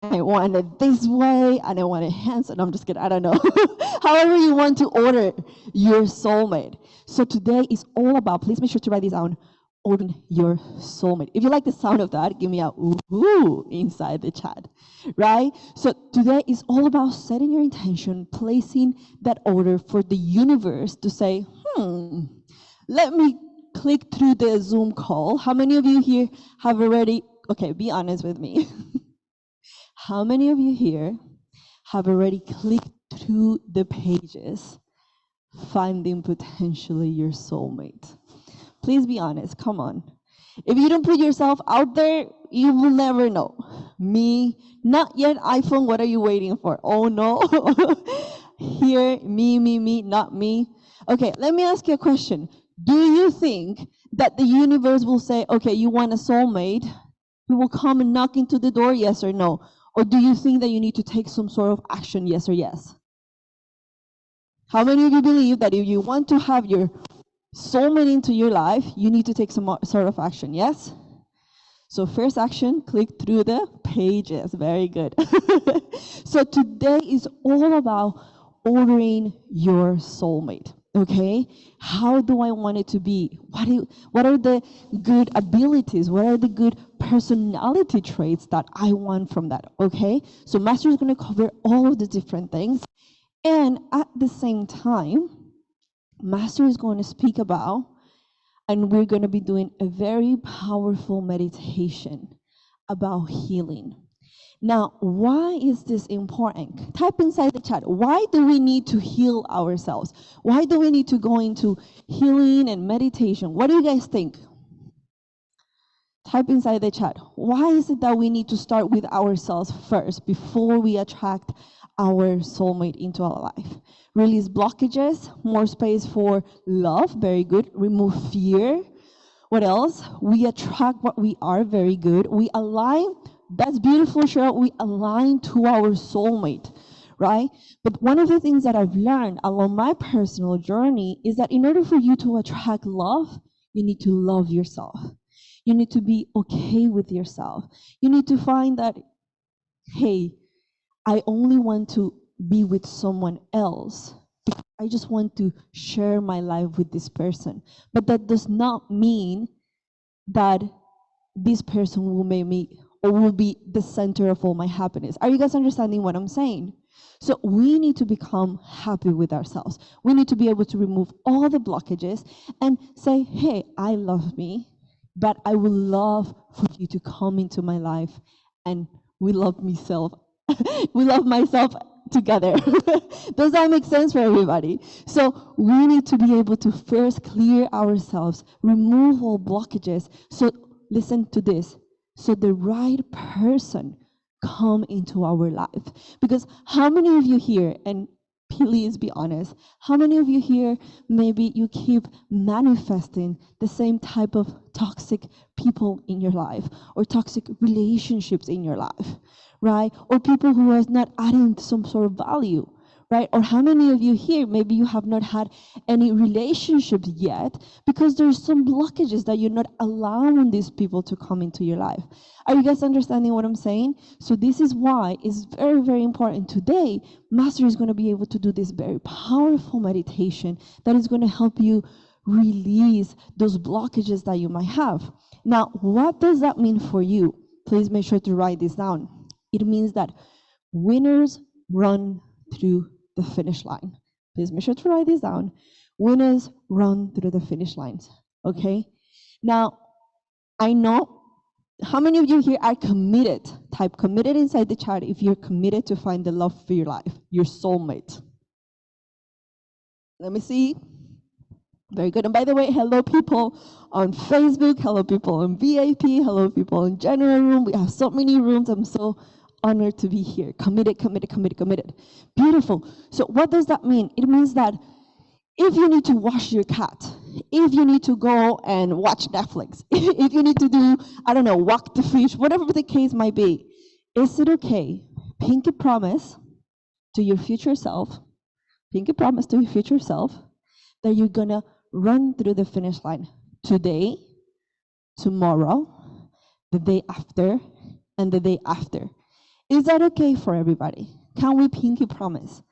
I want it this way, and I want it handsome. I'm just kidding. I don't know. However you want to order your soulmate. So today is all about, please make sure to write this down, ordering your soulmate. If you like the sound of that, give me a ooh inside the chat, right? So today is all about setting your intention, placing that order for the universe to say, let me click through the Zoom call. How many of you here have already, okay, be honest with me. How many of you here have already clicked through the pages, finding potentially your soulmate? Please be honest, come on. If you don't put yourself out there, you will never know. Me, not yet iPhone, what are you waiting for? Oh no. Here, me, not me. Okay, let me ask you a question. Do you think that the universe will say, okay, you want a soulmate, he will come and knock into the door, yes or no? Or do you think that you need to take some sort of action, yes or yes? How many of you believe that if you want to have your soulmate into your life, you need to take some sort of action, yes? So first action, click through the pages. Very good. So today is all about ordering your soulmate. Okay, how do I want it to be? What are the good abilities? What are the good personality traits that I want from that? Okay, so Master is going to cover all of the different things, and at the same time, Master is going to speak about, and we're going to be doing a very powerful meditation about healing. Now, why is this important? Type inside the chat, why do we need to heal ourselves? Why do we need to go into healing and meditation? What do you guys think? Type inside the chat, why is it that we need to start with ourselves first before we attract our soulmate into our life? Release blockages, more space for love, very good. Remove fear. What else? We attract what we are, very good. We align. That's beautiful, Cheryl. We align to our soulmate, right? But one of the things that I've learned along my personal journey is that in order for you to attract love, you need to love yourself. You need to be okay with yourself. You need to find that, hey, I only want to be with someone else because I just want to share my life with this person. But that does not mean that this person will make me or will be the center of all my happiness. Are you guys understanding what I'm saying? So we need to become happy with ourselves. We need to be able to remove all the blockages and say, hey, I love me, but I would love for you to come into my life and we love myself. We love myself together. Does that make sense for everybody? So we need to be able to first clear ourselves, remove all blockages. So listen to this. So the right person come into our life. Because how many of you here, and please be honest, how many of you here, maybe you keep manifesting the same type of toxic people in your life or toxic relationships in your life, right? Or people who are not adding some sort of value, right? Or how many of you here, maybe you have not had any relationships yet because there's some blockages that you're not allowing these people to come into your life. Are you guys understanding what I'm saying? So this is why it's very, very important. Today, Master is going to be able to do this very powerful meditation that is going to help you release those blockages that you might have. Now, what does that mean for you? Please make sure to write this down. It means that winners run through the finish line. Please make sure to write this down. Winners run through the finish lines, okay? Now, I know how many of you here are committed. Type committed inside the chat if you're committed to find the love for your life, your soulmate. Let me see. Very good. And by the way, hello people on Facebook, hello people on VIP, hello people in general room. We have so many rooms. I'm so honored to be here. Committed, committed, committed, committed. Beautiful. So what does that mean? It means that if you need to wash your cat, if you need to go and watch Netflix, if you need to do, I don't know, walk the fish, whatever the case might be, is it okay? Pinky promise to your future self, pinky promise to your future self that you're gonna run through the finish line today, tomorrow, the day after, and the day after. Is that okay for everybody? Can we pinky promise?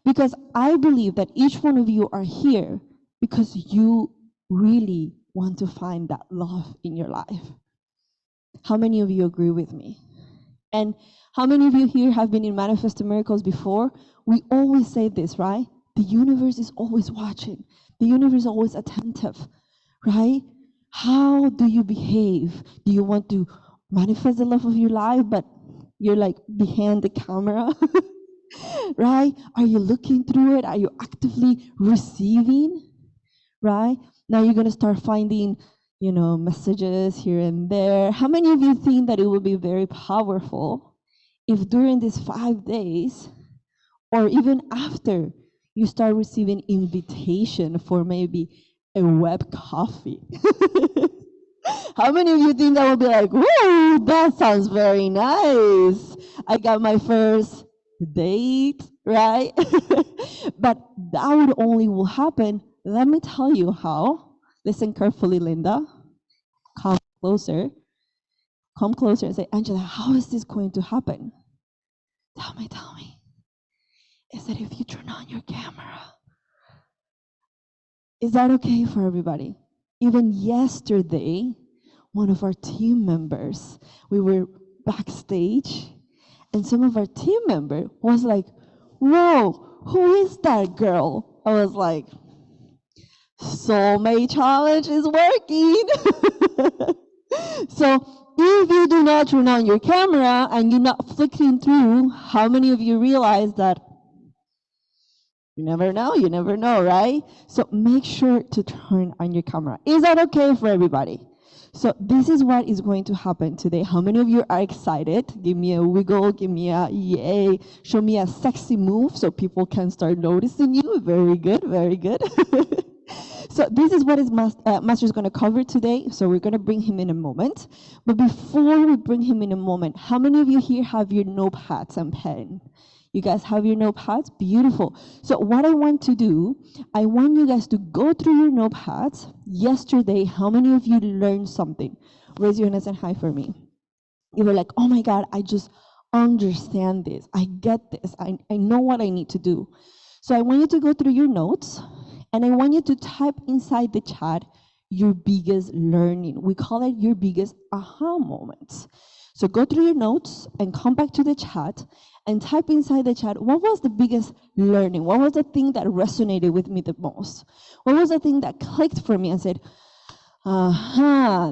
Because I believe that each one of you are here because you really want to find that love in your life. How many of you agree with me? And how many of you here have been in Manifested Miracles before? We always say this, right? The universe is always watching. The universe is always attentive, right? How do you behave? Do you want to manifest the love of your life, but you're like behind the camera, right? Are you looking through it? Are you actively receiving, right? Now you're going to start finding, messages here and there. How many of you think that it would be very powerful if during these 5 days, or even after, you start receiving invitation for maybe a web coffee? How many of you think that would be like, whoa, that sounds very nice. I got my first date, right? But that would only will happen. Let me tell you how. Listen carefully, Linda. Come closer. Come closer and say, Angela, how is this going to happen? Tell me. Is that if you turn on your camera? Is that okay for everybody? Even yesterday, one of our team members, we were backstage, and some of our team member was like, whoa, who is that girl? I was like, Soulmate Challenge is working. So if you do not turn on your camera and you're not flicking through, how many of you realize that you never know, right? So make sure to turn on your camera. Is that okay for everybody? So this is what is going to happen today. How many of you are excited? Give me a wiggle, give me a yay, show me a sexy move so people can start noticing you. Very good, very good. So this is what Master is going to cover today. So we're going to bring him in a moment. But before we bring him in a moment, how many of you here have your notepads and pen? You guys have your notepads? Beautiful. So what I want to do, I want you guys to go through your notepads. Yesterday, how many of you learned something? Raise your hands and hi for me. You were like, oh my God, I just understand this. I get this. I know what I need to do. So I want you to go through your notes, and I want you to type inside the chat your biggest learning. We call it your biggest aha moments. So go through your notes and come back to the chat and type inside the chat, what was the biggest learning? What was the thing that resonated with me the most? What was the thing that clicked for me and said,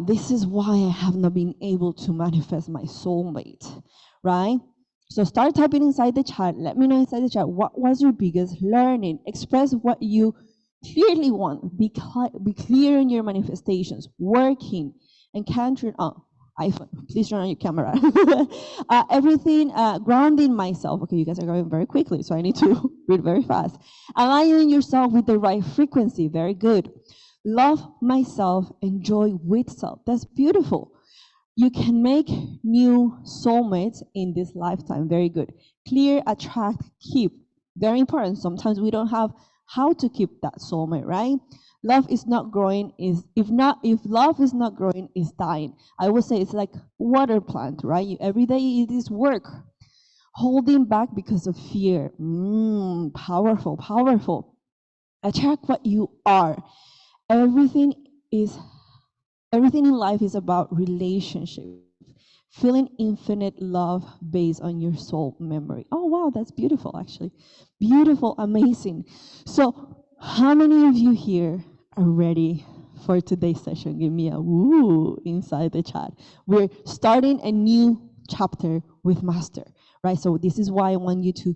this is why I have not been able to manifest my soulmate, right? So start typing inside the chat. Let me know inside the chat, what was your biggest learning? Express what you clearly want. Be clear in your manifestations, working, and can turn on. iPhone, please turn on your camera. Everything, grounding myself. Okay, you guys are going very quickly, so I need to read very fast. Aligning yourself with the right frequency. Very good. Love myself, enjoy with self. That's beautiful. You can make new soulmates in this lifetime. Very good. Clear, attract, keep. Very important. Sometimes we don't have how to keep that soulmate, right? Love is not growing, if love is not growing, is dying. I would say it's like water plant, right? Every day it is work. Holding back because of fear. Powerful, powerful. Attract what you are. Everything in life is about relationship. Feeling infinite love based on your soul memory. Oh wow, that's beautiful actually. Beautiful, amazing. So how many of you here are ready for today's session? Give me a woo inside the chat. We're starting a new chapter with Master, right? So this is why I want you to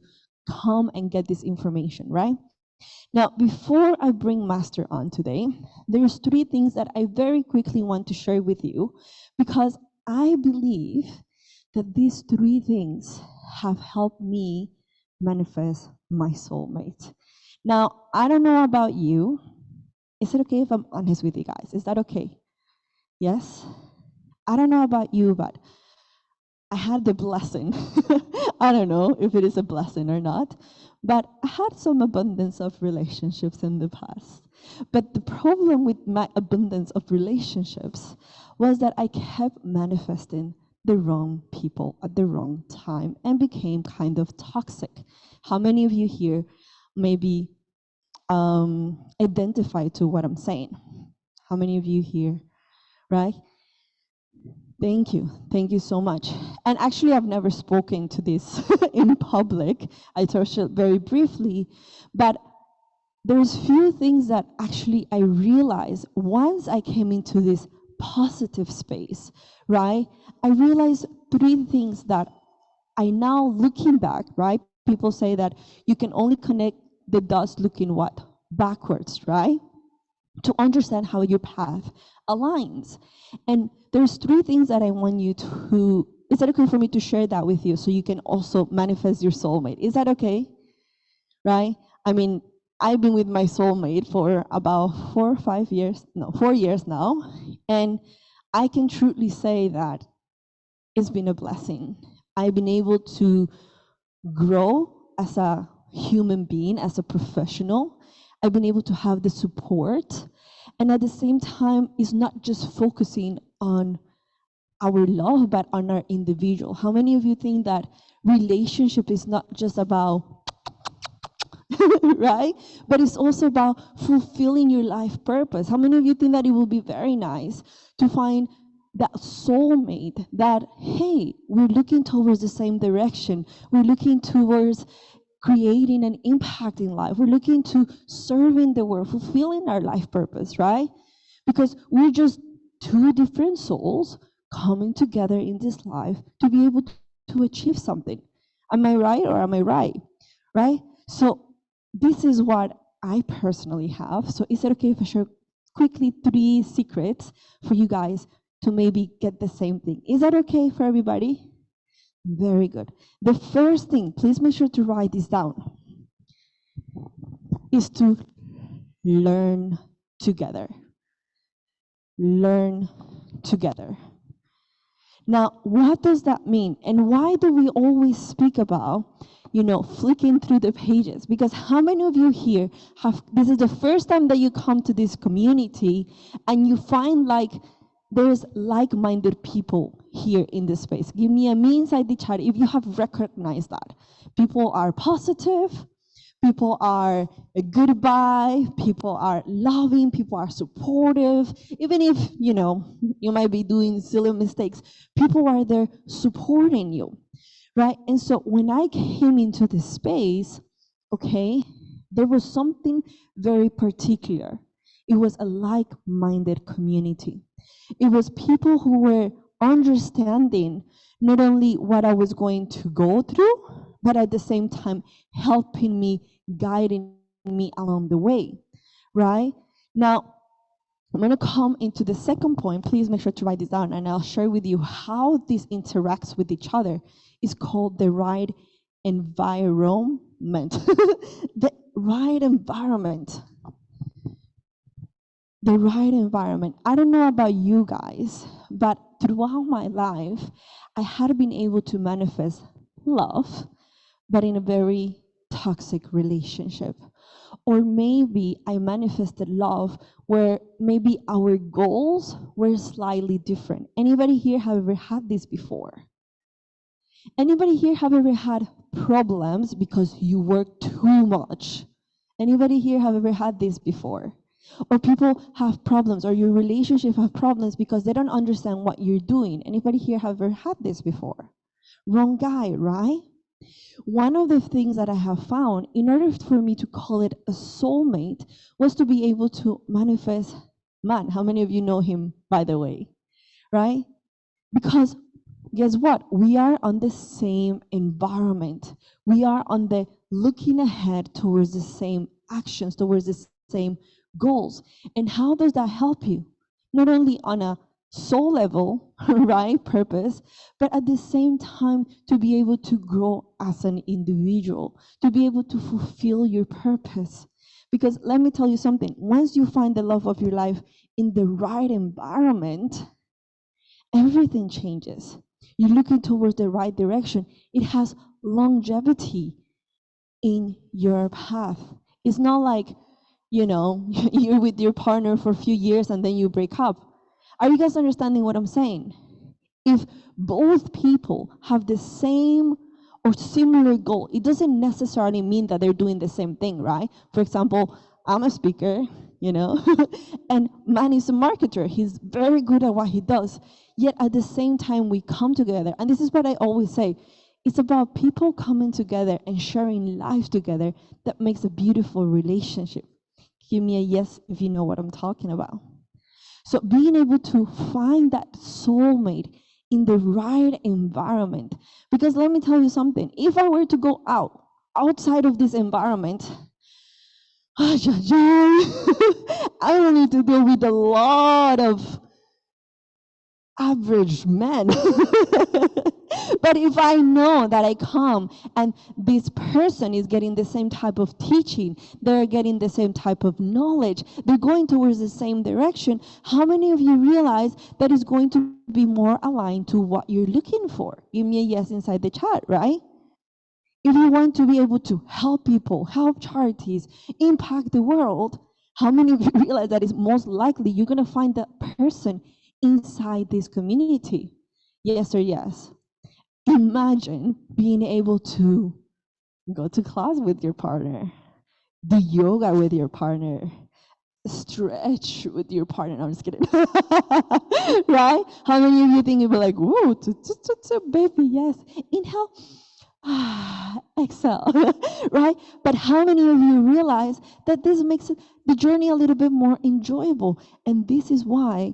come and get this information, right? Now, before I bring Master on today, there's 3 things that I very quickly want to share with you, because I believe that these 3 things have helped me manifest my soulmate. Now, I don't know about you. Is it okay if I'm honest with you guys? Is that okay? Yes? I don't know about you, but I had the blessing. I don't know if it is a blessing or not, but I had some abundance of relationships in the past. But the problem with my abundance of relationships was that I kept manifesting the wrong people at the wrong time and became kind of toxic. How many of you here maybe identify to what I'm saying? How many of you here, right? Thank you. Thank you so much. And actually, I've never spoken to this in public. I touched it very briefly, but there's few things that actually I realized once I came into this positive space, right? I realized three things that I now looking back, right? People say that you can only connect the dots looking what? Backwards, right? To understand how your path aligns. And there's three things that I want you to, is that okay for me to share that with you so you can also manifest your soulmate? Is that okay? Right? I mean, I've been with my soulmate for about 4 years now. And I can truly say that it's been a blessing. I've been able to grow as a human being, as a professional. I've been able to have the support. And at the same time, it's not just focusing on our love, but on our individual. How many of you think that relationship is not just about, right? But it's also about fulfilling your life purpose. How many of you think that it will be very nice to find that soulmate that, hey, we're looking towards the same direction. We're looking towards creating an impact in life. We're looking to serving the world, fulfilling our life purpose, right? Because we're just two different souls coming together in this life to be able to achieve something. Am I right or am I right? Right? So this is what I personally have. So is it okay if I share quickly 3 secrets for you guys to maybe get the same thing? Is that okay for everybody? Very good. The first thing, please make sure to write this down, is to learn together. Learn together. Now, what does that mean? And why do we always speak about, flicking through the pages? Because how many of you here this is the first time that you come to this community and you find there's like-minded people here in this space? Give me a me inside the chat if you have recognized that. People are positive, people are a good vibe, people are loving, people are supportive. Even if, you might be doing silly mistakes, people are there supporting you, right? And so when I came into this space, okay, there was something very particular. It was a like-minded community. It was people who were understanding not only what I was going to go through, but at the same time helping me, guiding me along the way, right? Now, I'm going to come into the second point. Please make sure to write this down, and I'll share with you how this interacts with each other. It's called the right environment. The right environment. The right environment. I don't know about you guys, but throughout my life, I had been able to manifest love, but in a very toxic relationship. Or maybe I manifested love where maybe our goals were slightly different. Anybody here have ever had this before? Anybody here have ever had problems because you work too much? Anybody here have ever had this before? Or people have problems, or your relationship have problems because they don't understand what you're doing. Anybody here have ever had this before? Wrong guy, right? One of the things that I have found, in order for me to call it a soulmate, was to be able to manifest man. How many of you know him, by the way? Right? Because guess what? We are on the same environment. We are on the looking ahead towards the same actions, towards the same goals. And how does that help you? Not only on a soul level, right, purpose, but at the same time to be able to grow as an individual, to be able to fulfill your purpose. Because let me tell you something, once you find the love of your life in the right environment, everything changes. You're looking towards the right direction. It has longevity in your path. It's not like, you're with your partner for a few years and then you break up. Are you guys understanding what I'm saying? If both people have the same or similar goal, it doesn't necessarily mean that they're doing the same thing, right? For example, I'm a speaker, you know, and man is a marketer. He's very good at what he does. Yet at the same time, we come together. And this is what I always say. It's about people coming together and sharing life together that makes a beautiful relationship. Give me a yes if you know what I'm talking about. So being able to find that soulmate in the right environment. Because let me tell you something. If I were to go outside of this environment, I don't need to deal with a lot of average men. But if I know that I come and this person is getting the same type of teaching, they're getting the same type of knowledge, they're going towards the same direction, how many of you realize that it's going to be more aligned to what you're looking for? Give me a yes inside the chat, right? If you want to be able to help people, help charities, impact the world, how many of you realize that it's most likely you're going to find that person inside this community? Yes or yes? Imagine being able to go to class with your partner, do yoga with your partner, stretch with your partner. No, I'm just kidding. Right? How many of you think you'd be like, whoa, baby, yes. Inhale, exhale, right? But how many of you realize that this makes the journey a little bit more enjoyable? And this is why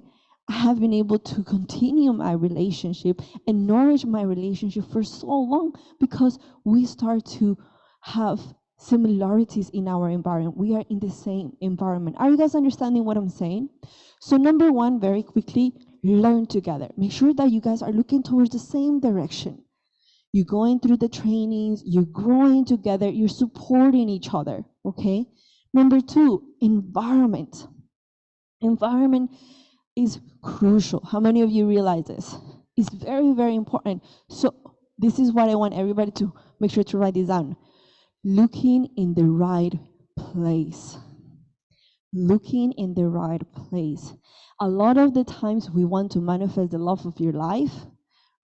I have been able to continue my relationship and nourish my relationship for so long, because we start to have similarities in our environment. We are in the same environment. Are you guys understanding what I'm saying? So number one, very quickly, learn together. Make sure that you guys are looking towards the same direction. You're going through the trainings, you're growing together, you're supporting each other, okay? Number two, environment. Environment is crucial. How many of you realize this? It's very, very important. So this is what I want everybody to make sure to write this down. Looking in the right place. Looking in the right place. A lot of the times we want to manifest the love of your life,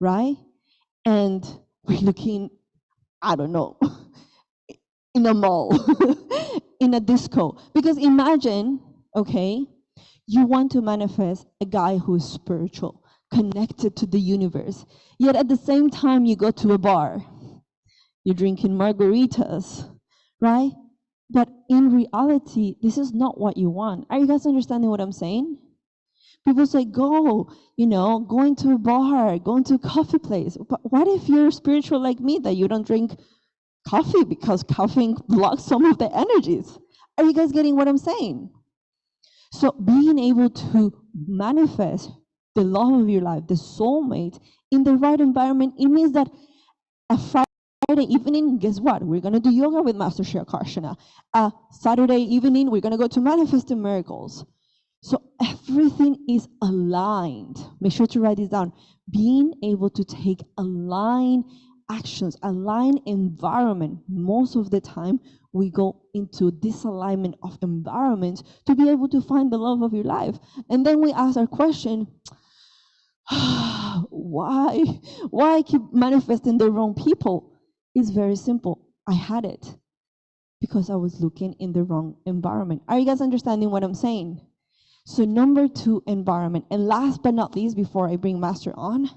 right? And we're looking, I don't know, in a mall, in a disco. Because imagine, okay, you want to manifest a guy who is spiritual, connected to the universe. Yet at the same time, you go to a bar. You're drinking margaritas, right? But in reality, this is not what you want. Are you guys understanding what I'm saying? People say, going to a bar, going to a coffee place. But what if you're spiritual like me, that you don't drink coffee because caffeine blocks some of the energies? Are you guys getting what I'm saying? So being able to manifest the love of your life, the soulmate, in the right environment, it means that a Friday evening, guess what? We're going to do yoga with Master Shri Akarshana. Saturday evening, we're going to go to Manifest the Miracles. So everything is aligned. Make sure to write this down. Being able to take aligned actions, aligned environment. Most of the time, we go into disalignment of environments to be able to find the love of your life. And then we ask our question, why I keep manifesting the wrong people? It's very simple. I had it because I was looking in the wrong environment. Are you guys understanding what I'm saying? So number two, environment. And last but not least, before I bring Master on,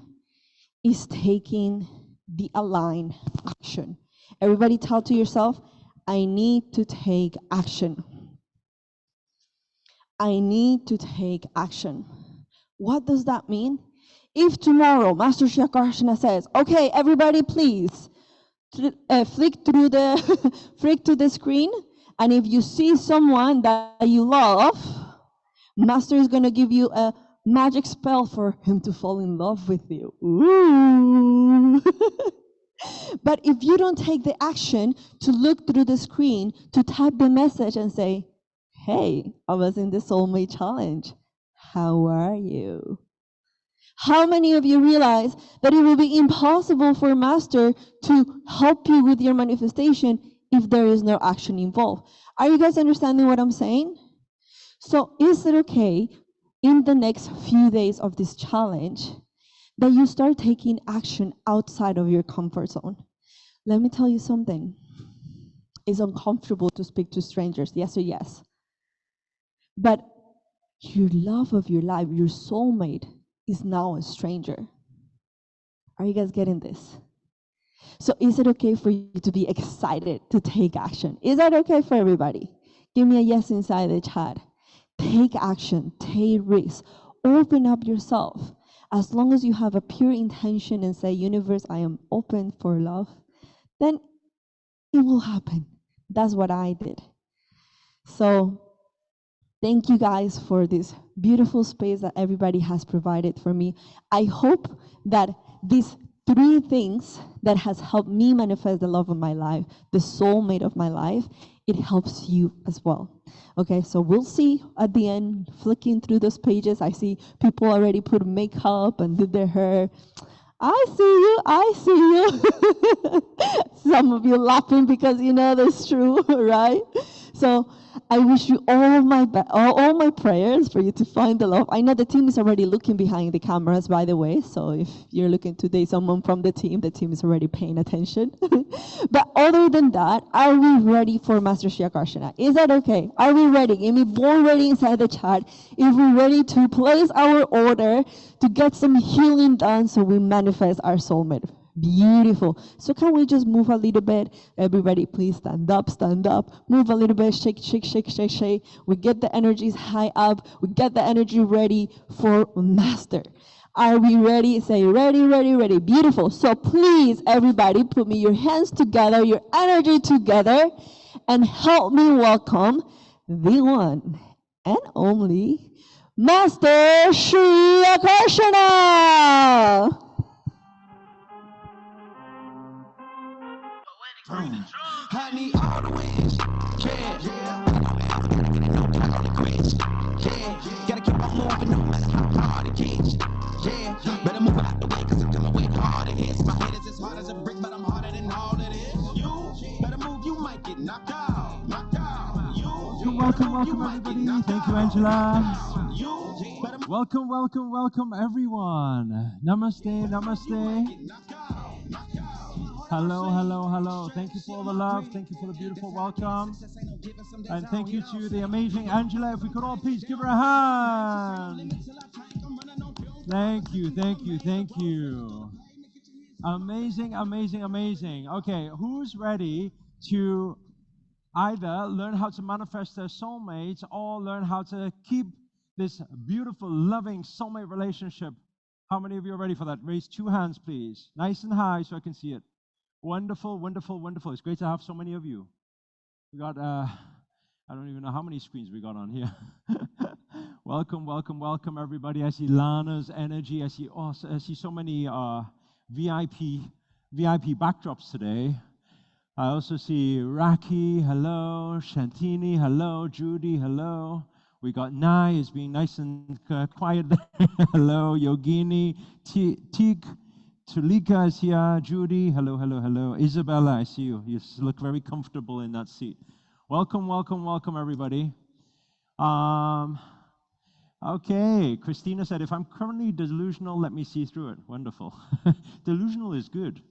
is taking the aligned action. Everybody tell to yourself, I need to take action. I need to take action. What does that mean? If tomorrow Master Shri Akarshana says, okay, everybody please, flick to the screen, and if you see someone that you love, Master is going to give you a magic spell for him to fall in love with you. Ooh. But if you don't take the action to look through the screen, to type the message and say, hey, I was in the Soulmate Challenge. How are you? How many of you realize that it will be impossible for Master to help you with your manifestation if there is no action involved? Are you guys understanding what I'm saying? So is it okay in the next few days of this challenge that you start taking action outside of your comfort zone. Let me tell you something. It's uncomfortable to speak to strangers, yes or yes. But your love of your life, your soulmate, is now a stranger. Are you guys getting this? So is it okay for you to be excited to take action? Is that okay for everybody? Give me a yes inside the chat. Take action, take risks, open up yourself. As long as you have a pure intention and say, universe, I am open for love, then it will happen. That's what I did. So thank you guys for this beautiful space that everybody has provided for me. I hope that these 3 things that has helped me manifest the love of my life, the soulmate of my life, it helps you as well. Okay, so we'll see at the end, flicking through those pages, I see people already put makeup and did their hair. I see you. Some of you laughing because you know that's true, right? So I wish you all my prayers for you to find the love. I know the team is already looking behind the cameras, by the way. So if you're looking today, someone from the team is already paying attention. But other than that, are we ready for Master Shri Akarshana? Is that okay? Are we ready? Give me born ready inside the chat. If we're ready to place our order to get some healing done so we manifest our soulmate. Beautiful. So can we just move a little bit? Everybody, please stand up, move a little bit, shake, shake, shake, shake, shake. We get the energies high up. We get the energy ready for Master. Are we ready? Say ready, ready, ready. Beautiful. So please, everybody, put me your hands together, your energy together, and help me welcome the one and only Master Shri Akarshana. I need all the wins. Yeah. Gotta keep on moving no matter how hard it gets. Yeah. Better move out the way, cause I'm coming way hard it hits. My head is as hard as a brick, but I'm harder than all it is. You better move, you might get knocked out. Welcome, everybody. Thank you, Angela. Welcome, everyone. Namaste. Hello. Thank you for all the love. Thank you for the beautiful welcome. And thank you to the amazing Angela. If we could all please give her a hand. Thank you. Amazing. Okay, who's ready to either learn how to manifest their soulmates or learn how to keep this beautiful, loving soulmate relationship? How many of you are ready for that? Raise 2 hands, please. Nice and high so I can see it. Wonderful. It's great to have so many of you. We got, I don't even know how many screens we got on here. Welcome, everybody. I see Lana's energy. I see so many VIP backdrops today. I also see Raki, hello. Shantini, hello. Judy, hello. We got Nai is being nice and quiet there. Hello. Yogini, Teek, Tulika is here. Judy, hello. Isabella, I see you. You look very comfortable in that seat. Welcome, everybody. Okay, Christina said, if I'm currently delusional, let me see through it. Wonderful. Delusional is good.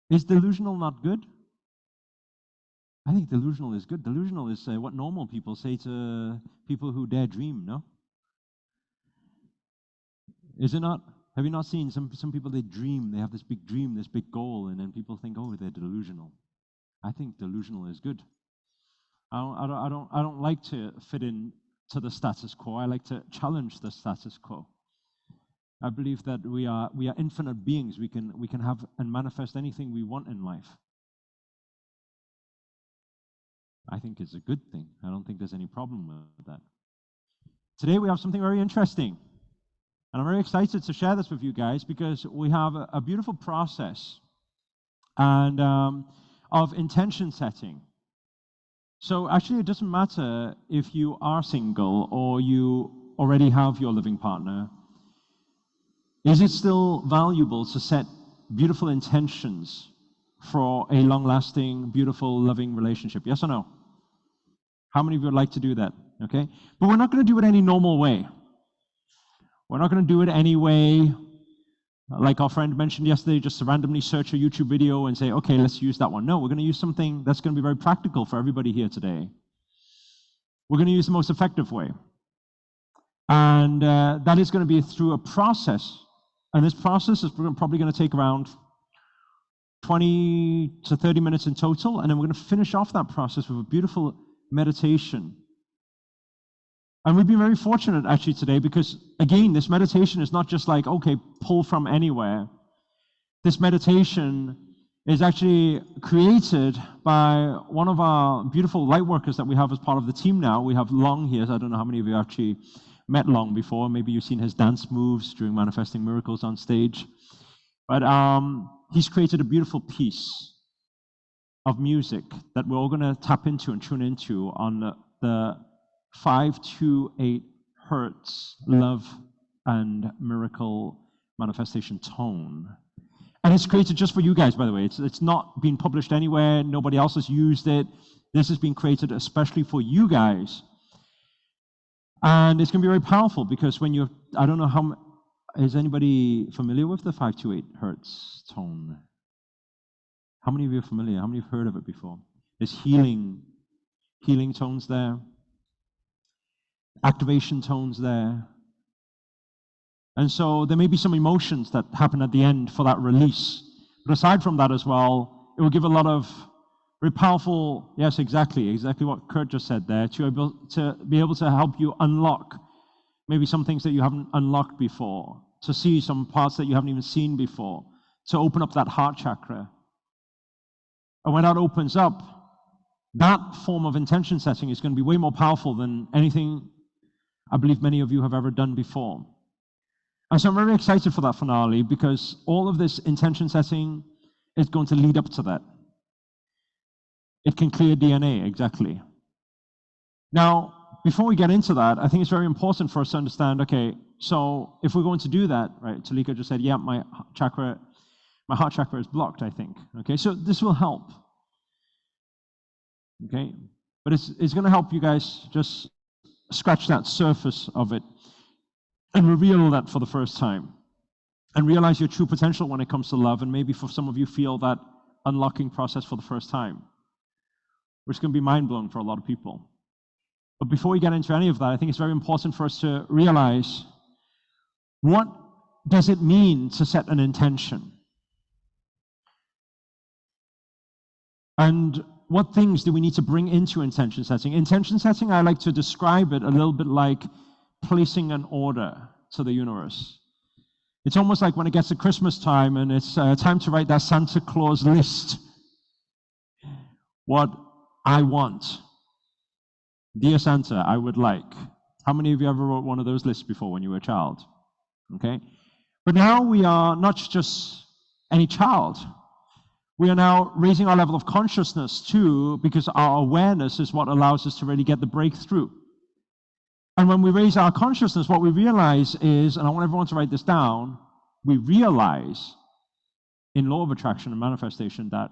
Is delusional not good? I think delusional is good. Delusional is what normal people say to people who dare dream, no? Is it not? Have you not seen some people, they dream, they have this big dream, this big goal, and then people think, oh, they're delusional. I think delusional is good. I don't like to fit in to the status quo. I like to challenge the status quo. I believe that we are infinite beings. We can have and manifest anything we want in life. I think it's a good thing. I don't think there's any problem with that. Today we have something very interesting. And I'm very excited to share this with you guys because we have a beautiful process and of intention setting. So actually it doesn't matter if you are single or you already have your living partner. Is it still valuable to set beautiful intentions for a long-lasting, beautiful, loving relationship? Yes or no? How many of you would like to do that? Okay? But we're not going to do it any normal way. We're not going to do it any way like our friend mentioned yesterday, just to randomly search a YouTube video and say, okay, let's use that one. No, we're going to use something that's going to be very practical for everybody here today. We're going to use the most effective way. And that is going to be through a process. And this process is probably going to take around 20 to 30 minutes in total. And then we're going to finish off that process with a beautiful meditation. And we've been very fortunate actually today because, again, this meditation is not just like, okay, pull from anywhere. This meditation is actually created by one of our beautiful light workers that we have as part of the team now. We have Long here. I don't know how many of you actually met Long before. Maybe you've seen his dance moves during Manifesting Miracles on stage. But he's created a beautiful piece of music that we're all going to tap into and tune into on the 528 hertz love and miracle manifestation tone. And it's created just for you guys, by the way. It's not been published anywhere. Nobody else has used it. This has been created especially for you guys. And it's going to be very powerful because when you're, I don't know how, is anybody familiar with the 528 hertz tone? How many of you are familiar? How many have heard of it before? There's healing tones there. Activation tones there. And so there may be some emotions that happen at the end for that release. But aside from that as well, it will give a lot of very powerful, yes, exactly what Kurt just said there, to be able to help you unlock maybe some things that you haven't unlocked before, to see some parts that you haven't even seen before, to open up that heart chakra. And when that opens up, that form of intention setting is going to be way more powerful than anything I believe many of you have ever done before. And so I'm very excited for that finale because all of this intention setting is going to lead up to that. It can clear DNA, exactly. Now, before we get into that, I think it's very important for us to understand, okay, so if we're going to do that, right, Talika just said, yeah, my heart chakra is blocked, I think. Okay, so this will help. Okay, but it's going to help you guys just scratch that surface of it and reveal that for the first time and realize your true potential when it comes to love, and maybe for some of you feel that unlocking process for the first time, which can be mind-blowing for a lot of people. But before we get into any of that, I think it's very important for us to realize, what does it mean to set an intention? And what things do we need to bring into intention setting? Intention setting, I like to describe it a little bit like placing an order to the universe. It's almost like when it gets to Christmas time and it's time to write that Santa Claus list. What I want. Dear Santa, I would like. How many of you ever wrote one of those lists before when you were a child? Okay. But now we are not just any child. We are now raising our level of consciousness too, because our awareness is what allows us to really get the breakthrough. And when we raise our consciousness, what we realize is, and I want everyone to write this down, we realize in law of attraction and manifestation that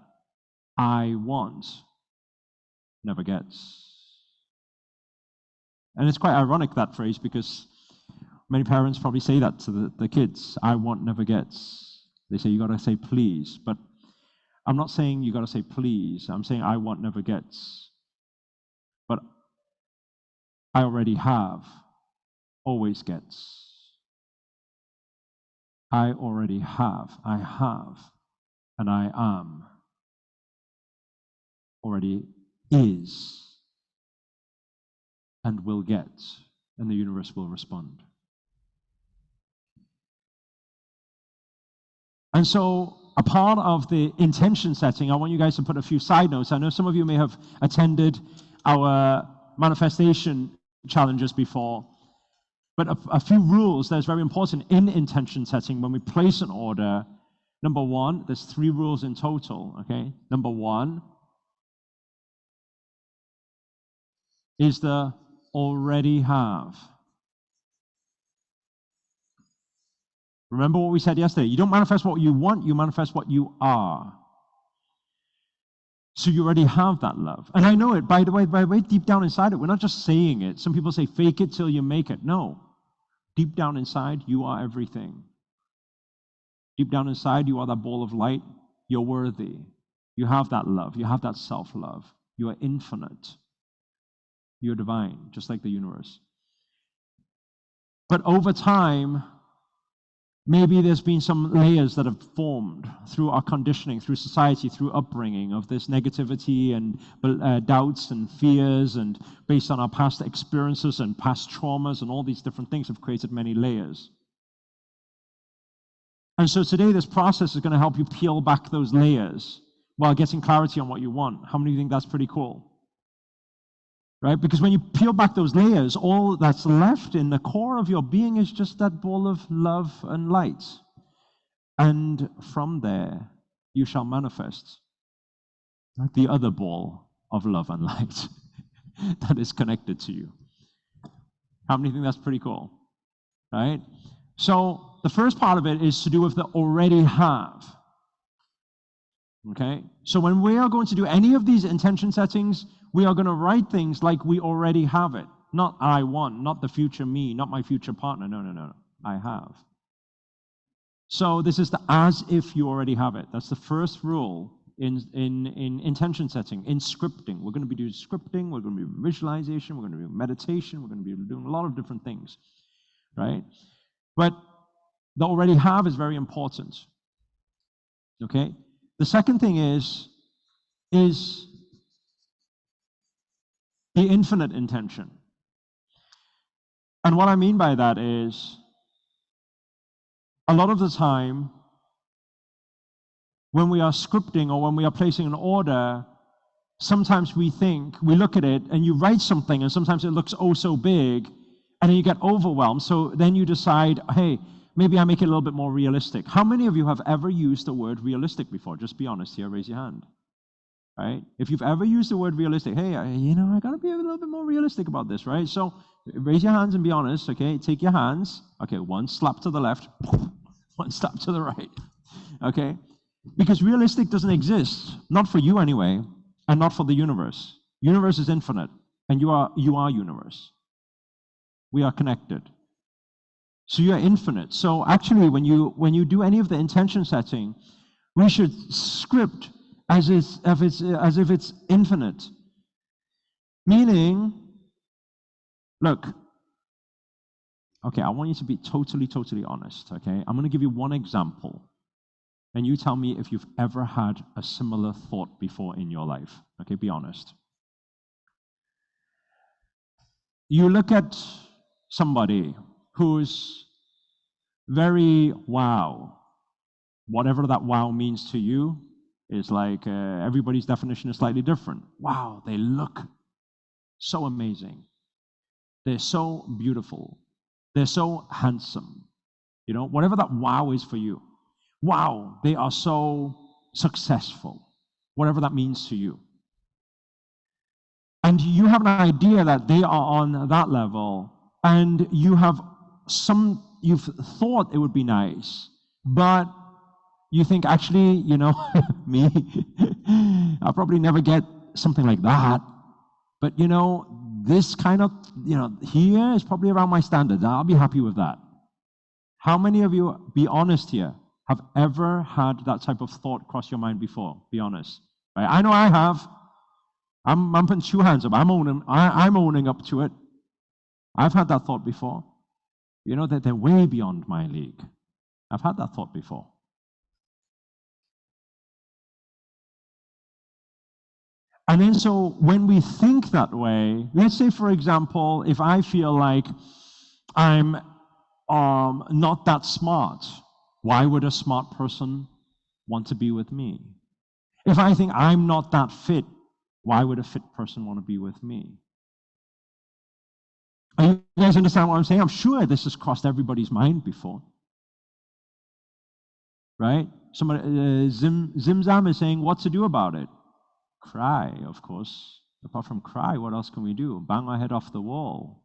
I want never gets. And it's quite ironic, that phrase, because many parents probably say that to the kids. I want never gets. They say, you got to say please. But I'm not saying you got to say please. I'm saying I want never gets. But I already have always gets. I already have. I have. And I am. Already is. And will get. And the universe will respond. And so, a part of the intention setting, I want you guys to put a few side notes. I know some of you may have attended our manifestation challenges before, but a few rules that's very important in intention setting when we place an order. Number one, there's 3 rules in total, okay? Number 1 is the already have. Remember what we said yesterday. You don't manifest what you want, you manifest what you are. So you already have that love. And I know it, by the way, deep down inside it, we're not just saying it. Some people say, fake it till you make it. No. Deep down inside, you are everything. Deep down inside, you are that ball of light. You're worthy. You have that love. You have that self-love. You are infinite. You're divine, just like the universe. But over time, maybe there's been some layers that have formed through our conditioning, through society, through upbringing of this negativity and doubts and fears, and based on our past experiences and past traumas and all these different things have created many layers. And so today this process is going to help you peel back those layers while getting clarity on what you want. How many of you think that's pretty cool? Right? Because when you peel back those layers, all that's left in the core of your being is just that ball of love and light. And from there, you shall manifest the other ball of love and light that is connected to you. How many think that's pretty cool? Right? So the first part of it is to do with the already have. Okay? So when we are going to do any of these intention settings, we are going to write things like we already have it. Not I want, not the future me, not my future partner. No. I have. So this is the as if you already have it. That's the first rule in intention setting, in scripting. We're going to be doing scripting, we're going to be visualization, we're going to do meditation, we're going to be doing a lot of different things. Right? But the already have is very important. Okay? The second thing is the infinite intention. And what I mean by that is, a lot of the time, when we are scripting or when we are placing an order, sometimes we look at it and you write something and sometimes it looks oh so big and then you get overwhelmed. So then you decide, hey, maybe I make it a little bit more realistic. How many of you have ever used the word realistic before? Just be honest here, raise your hand. Right? If you've ever used the word realistic, hey, I got to be a little bit more realistic about this, right? So raise your hands and be honest, okay? Take your hands. Okay, one slap to the left, one slap to the right, okay? Because realistic doesn't exist, not for you anyway, and not for the universe. Universe is infinite, and you are universe. We are connected. So you are infinite. So actually, when you do any of the intention setting, we should script as if it's infinite. Meaning, look, okay, I want you to be totally honest, okay? I'm going to give you one example, and you tell me if you've ever had a similar thought before in your life. Okay, be honest. You look at somebody who's very wow. Whatever that wow means to you is like everybody's definition is slightly different. Wow, they look so amazing. They're so beautiful. They're so handsome. You know, whatever that wow is for you. Wow, they are so successful. Whatever that means to you. And you have an idea that they are on that level, and you've thought it would be nice, but you think, actually, me, I'll probably never get something like that. But, this kind of, here is probably around my standards. I'll be happy with that. How many of you, be honest here, have ever had that type of thought cross your mind before? Be honest. Right? I know I have. I'm putting two hands up. I'm owning up to it. I've had that thought before. That they're way beyond my league. I've had that thought before. And then so when we think that way, let's say, for example, if I feel like I'm not that smart, why would a smart person want to be with me? If I think I'm not that fit, why would a fit person want to be with me? You guys understand what I'm saying? I'm sure this has crossed everybody's mind before. Right? Somebody, Zimzam is saying, what to do about it? Cry, of course. Apart from cry, what else can we do? Bang our head off the wall.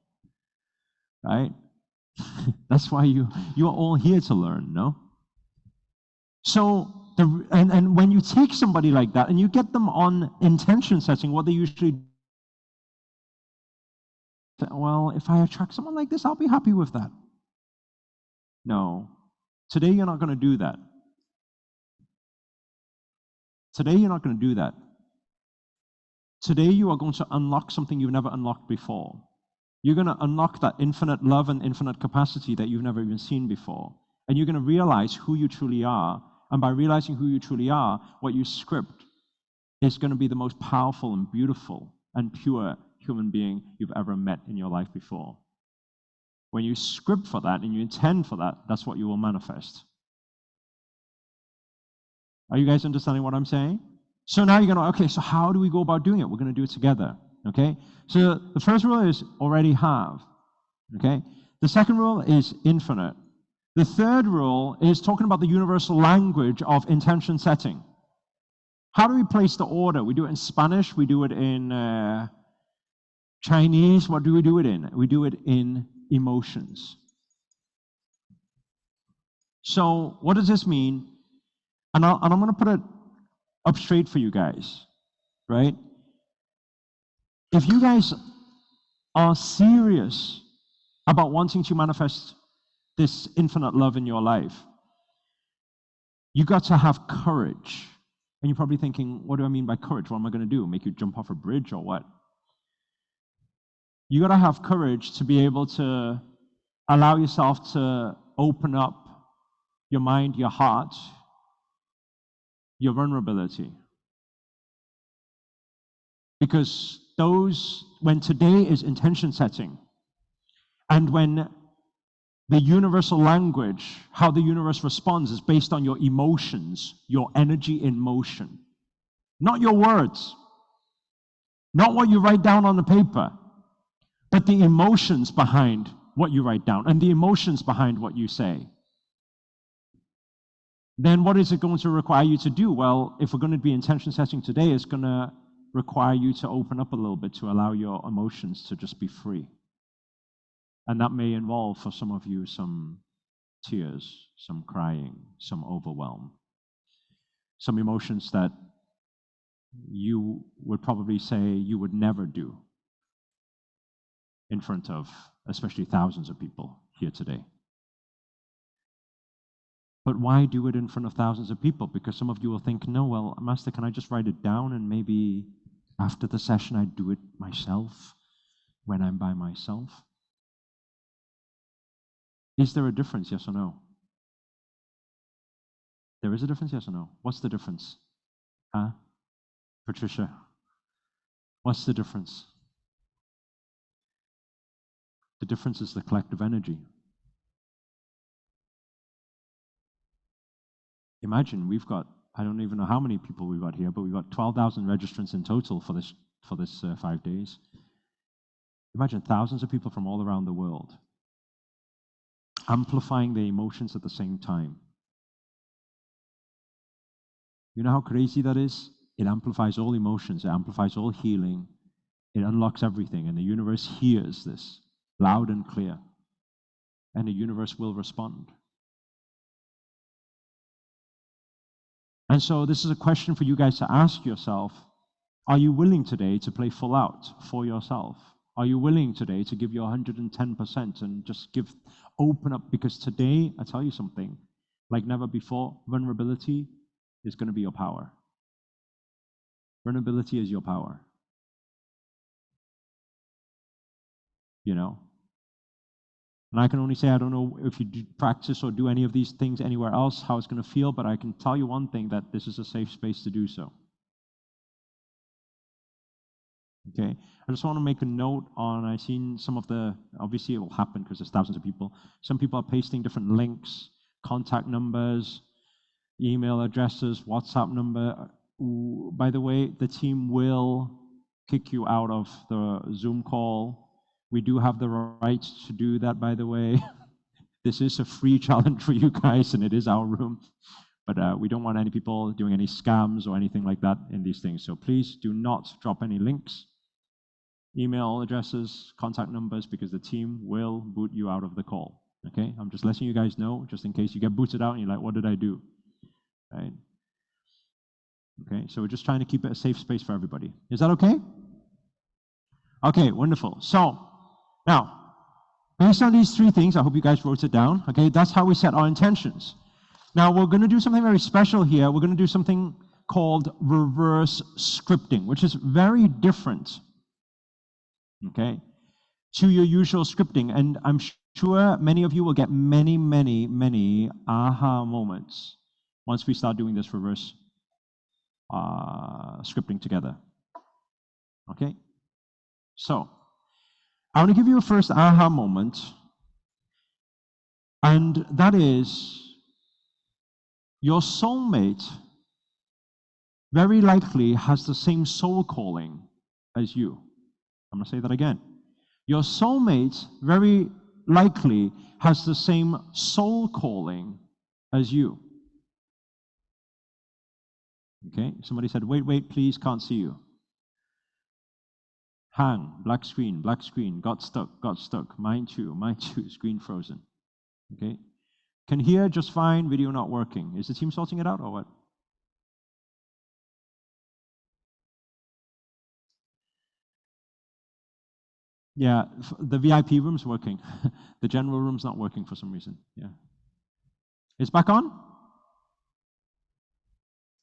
Right? That's why you are all here to learn, no? So, and when you take somebody like that and you get them on intention setting, what they usually do, well, if I attract someone like this, I'll be happy with that. No. Today you're not going to do that. Today, you're not going to do that. Today, you are going to unlock something you've never unlocked before. You're going to unlock that infinite love and infinite capacity that you've never even seen before. And you're going to realize who you truly are. And by realizing who you truly are, what you script is going to be the most powerful and beautiful and pure human being you've ever met in your life before. When you script for that and you intend for that, that's what you will manifest. Are you guys understanding what I'm saying? So now you're going to, okay, so how do we go about doing it? We're going to do it together, okay? So the first rule is already have, okay? The second rule is infinite. The third rule is talking about the universal language of intention setting. How do we place the order? We do it in Spanish, we do it in Chinese. What do we do it in? We do it in emotions. So what does this mean? And I'm going to put it up straight for you guys, right? If you guys are serious about wanting to manifest this infinite love in your life, you got to have courage. And you're probably thinking, what do I mean by courage? What am I going to do? Make you jump off a bridge or what? You got to have courage to be able to allow yourself to open up your mind, your heart, your vulnerability. Because when today is intention setting, and when the universal language, how the universe responds, is based on your emotions, your energy in motion. Not your words, not what you write down on the paper, but the emotions behind what you write down and the emotions behind what you say. Then what is it going to require you to do? Well, if we're going to be intention setting today, it's going to require you to open up a little bit to allow your emotions to just be free. And that may involve, for some of you, some tears, some crying, some overwhelm, some emotions that you would probably say you would never do in front of, especially thousands of people here today. But why do it in front of thousands of people? Because some of you will think, no, well, Master, can I just write it down and maybe after the session I do it myself when I'm by myself? Is there a difference, yes or no? There is a difference, yes or no? What's the difference? Huh? Patricia, what's the difference? The difference is the collective energy. Imagine we've got, I don't even know how many people we've got here, but we've got 12,000 registrants in total for this 5 days. Imagine thousands of people from all around the world amplifying their emotions at the same time. You know how crazy that is? It amplifies all emotions, it amplifies all healing, it unlocks everything, and the universe hears this loud and clear, and the universe will respond. And so this is a question for you guys to ask yourself. Are you willing today to play full out for yourself? Are you willing today to give your 110% and just open up? Because today, I tell you something, like never before, vulnerability is going to be your power. Vulnerability is your power. You know? And I can only say, I don't know if you do practice or do any of these things anywhere else, how it's going to feel, but I can tell you one thing, that this is a safe space to do so. Okay, I just want to make a note on, I've seen some of the, obviously it will happen because there's thousands of people. Some people are pasting different links, contact numbers, email addresses, WhatsApp number. Ooh, by the way, the team will kick you out of the Zoom call. We do have the right to do that, by the way. This is a free challenge for you guys, and it is our room. But we don't want any people doing any scams or anything like that in these things. So please do not drop any links, email addresses, contact numbers, because the team will boot you out of the call. Okay? I'm just letting you guys know, just in case you get booted out and you're like, what did I do? Right? Okay, so we're just trying to keep it a safe space for everybody. Is that okay? Okay, wonderful. So, now, based on these 3 things, I hope you guys wrote it down. Okay, that's how we set our intentions. Now, we're going to do something very special here. We're going to do something called reverse scripting, which is very different, okay, to your usual scripting. And I'm sure many of you will get many, many, many aha moments once we start doing this reverse scripting together. Okay? So, I want to give you a first aha moment, and that is your soulmate very likely has the same soul calling as you. I'm going to say that again. Your soulmate very likely has the same soul calling as you. Okay? Somebody said, wait, please, can't see you. Hang, black screen, got stuck, mine too, screen frozen. Okay? Can hear just fine, video not working. Is the team sorting it out or what? Yeah, the VIP room's working. The general room's not working for some reason. Yeah. It's back on?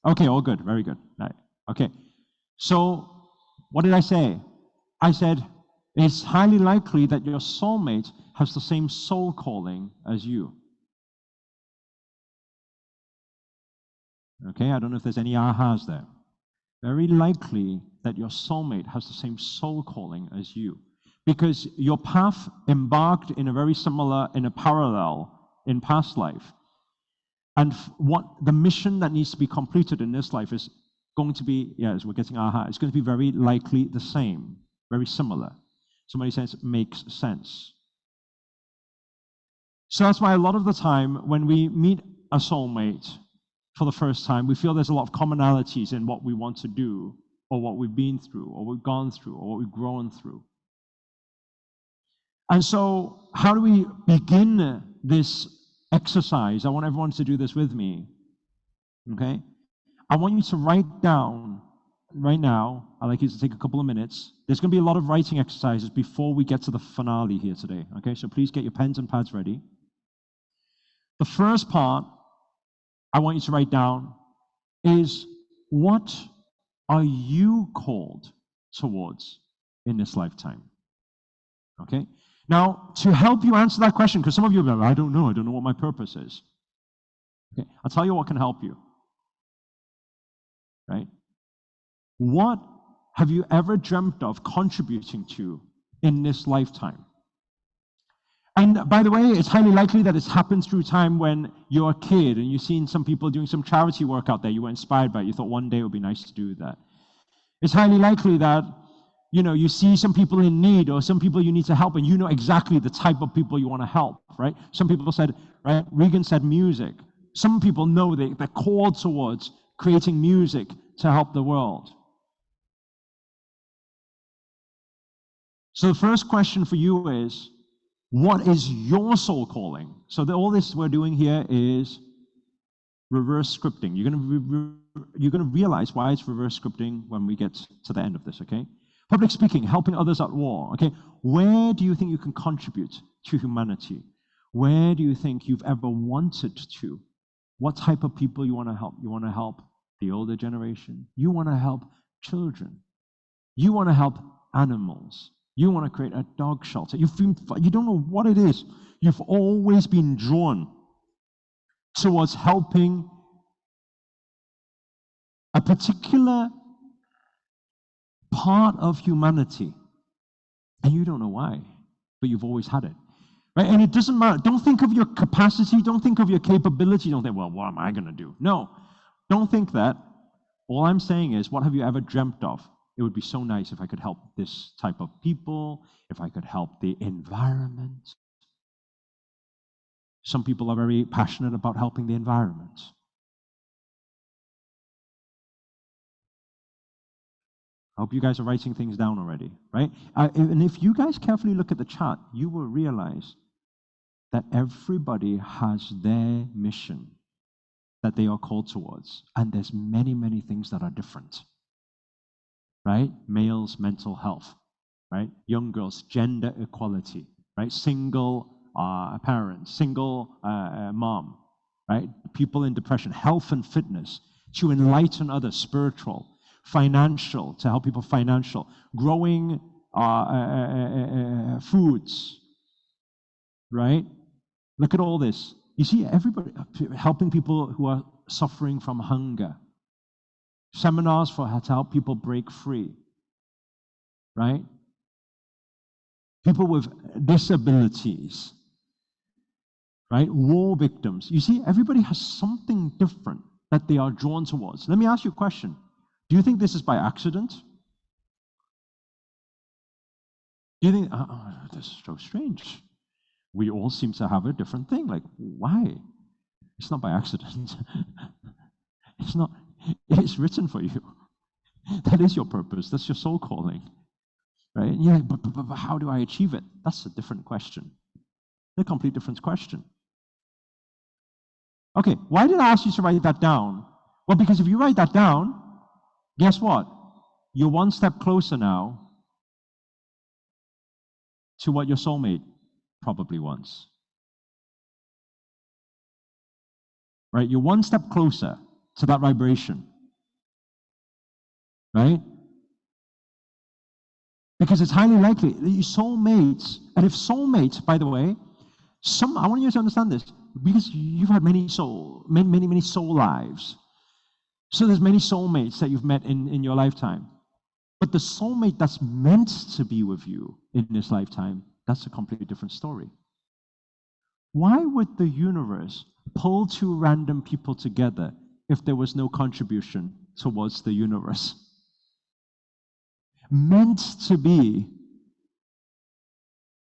Okay, all good, very good. Right. Okay. So, what did I say? I said, it's highly likely that your soulmate has the same soul calling as you. Okay, I don't know if there's any ahas there. Very likely that your soulmate has the same soul calling as you. Because your path embarked in a very similar, in a parallel in past life. And what the mission that needs to be completed in this life is going to be, yes, we're getting aha, it's going to be very likely the same, very similar. Somebody says it makes sense. So that's why a lot of the time when we meet a soulmate for the first time, we feel there's a lot of commonalities in what we want to do, or what we've been through, or we've gone through, or what we've grown through. And so, how do we begin this exercise? I want everyone to do this with me. Okay? I want you to write down right now. I'd like you to take a couple of minutes. There's going to be a lot of writing exercises before we get to the finale here today. Okay? So please get your pens and pads ready. The first part I want you to write down is, what are you called towards in this lifetime? Okay? Now, to help you answer that question, because some of you are like, I don't know what my purpose is. Okay? I'll tell you what can help you. Right? What have you ever dreamt of contributing to in this lifetime? And by the way, it's highly likely that it's happened through time when you're a kid and you've seen some people doing some charity work out there. You were inspired by it. You thought one day it would be nice to do that. It's highly likely that you see some people in need or some people you need to help, and you know exactly the type of people you want to help, right? Some people said, right? Regan said music. Some people know they're called towards creating music to help the world. So the first question for you is, what is your soul calling? So all this we're doing here is reverse scripting. You're going to realize why it's reverse scripting when we get to the end of this, okay? Public speaking, helping others at war, okay? Where do you think you can contribute to humanity? Where do you think you've ever wanted to? What type of people you want to help? You want to help the older generation? You want to help children? You want to help animals? You want to create a dog shelter? You don't know what it is. You've always been drawn towards helping a particular part of humanity, and you don't know why, but you've always had it, right? And it doesn't matter. Don't think of your capacity. Don't think of your capability. Don't think, well, what am I going to do? No, don't think that. All I'm saying is, what have you ever dreamt of? It would be so nice if I could help this type of people, if I could help the environment. Some people are very passionate about helping the environment. I hope you guys are writing things down already, right? And if you guys carefully look at the chart, you will realize that everybody has their mission that they are called towards. And there's many, many things that are different, right? Males, mental health, right? Young girls, gender equality, right? Single parents, single mom, right? People in depression, health and fitness. to enlighten others, spiritual, financial, to help people financial, growing foods, right? Look at all this. You see, everybody helping people who are suffering from hunger, seminars for how to help people break free, right? People with disabilities, right? War victims. You see, everybody has something different that they are drawn towards. Let me ask you a question. Do you think this is by accident? Do you think, this is so strange. We all seem to have a different thing. Like, why? It's not by accident. It's not. It's written for you. That is your purpose. That's your soul calling. Right? And you're like, but how do I achieve it? That's a different question. A complete different question. Okay, why did I ask you to write that down? Well, because if you write that down, guess what? You're one step closer now to what your soulmate probably wants. Right? You're one step closer to that vibration. Right? Because it's highly likely that your soulmates, and if soulmates, by the way, I want you to understand this, because you've had many soul lives. So there's many soulmates that you've met in your lifetime. But the soulmate that's meant to be with you in this lifetime, that's a completely different story. Why would the universe pull two random people together if there was no contribution towards the universe? Meant to be.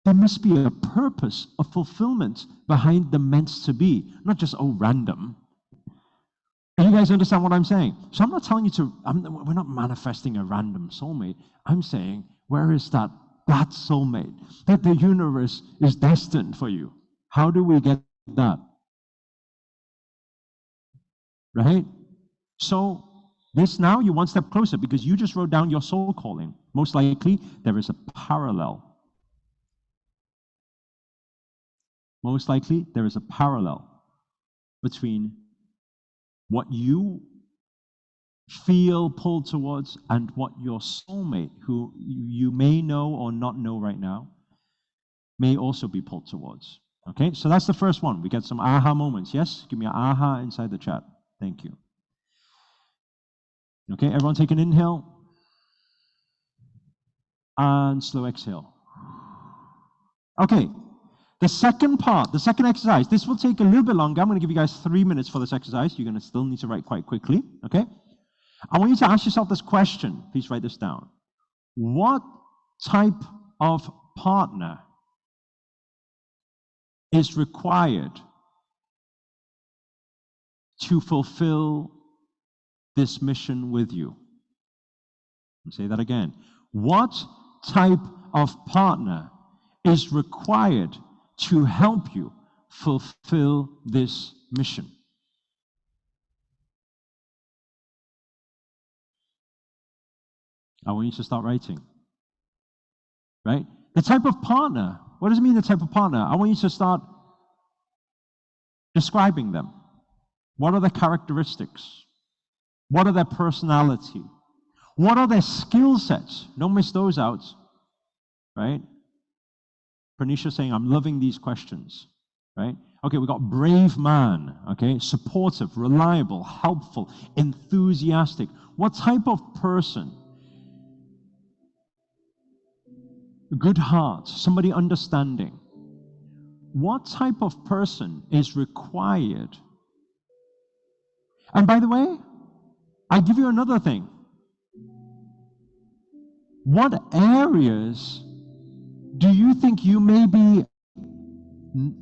There must be a purpose, a fulfillment behind the meant to be, not just, random. And you guys understand what I'm saying? So I'm not telling you we're not manifesting a random soulmate. I'm saying, where is that soulmate that the universe is destined for you? How do we get that? Right? So, this now, you're one step closer because you just wrote down your soul calling. Most likely, there is a parallel. Most likely, there is a parallel between what you feel pulled towards and what your soulmate, who you may know or not know right now, may also be pulled towards. Okay, so that's the first one. We get some aha moments. Yes? Give me an aha inside the chat. Thank you. Okay, everyone take an inhale and slow exhale. Okay, the second part, the second exercise, this will take a little bit longer. I'm going to give you guys 3 minutes for this exercise. You're going to still need to write quite quickly, okay? I want you to ask yourself this question. Please write this down. What type of partner is required to fulfill this mission with you? I'll say that again. What type of partner is required to help you fulfill this mission? I want you to start writing. Right? The type of partner. What does it mean, the type of partner? I want you to start describing them. What are their characteristics? What are their personality? What are their skill sets? Don't miss those out. Right? Pranisha saying, I'm loving these questions. Right? Okay, we got brave man. Okay? Supportive, reliable, helpful, enthusiastic. What type of person? Good heart, somebody understanding. What type of person is required? And by the way, I give you another thing. What areas do you think you may be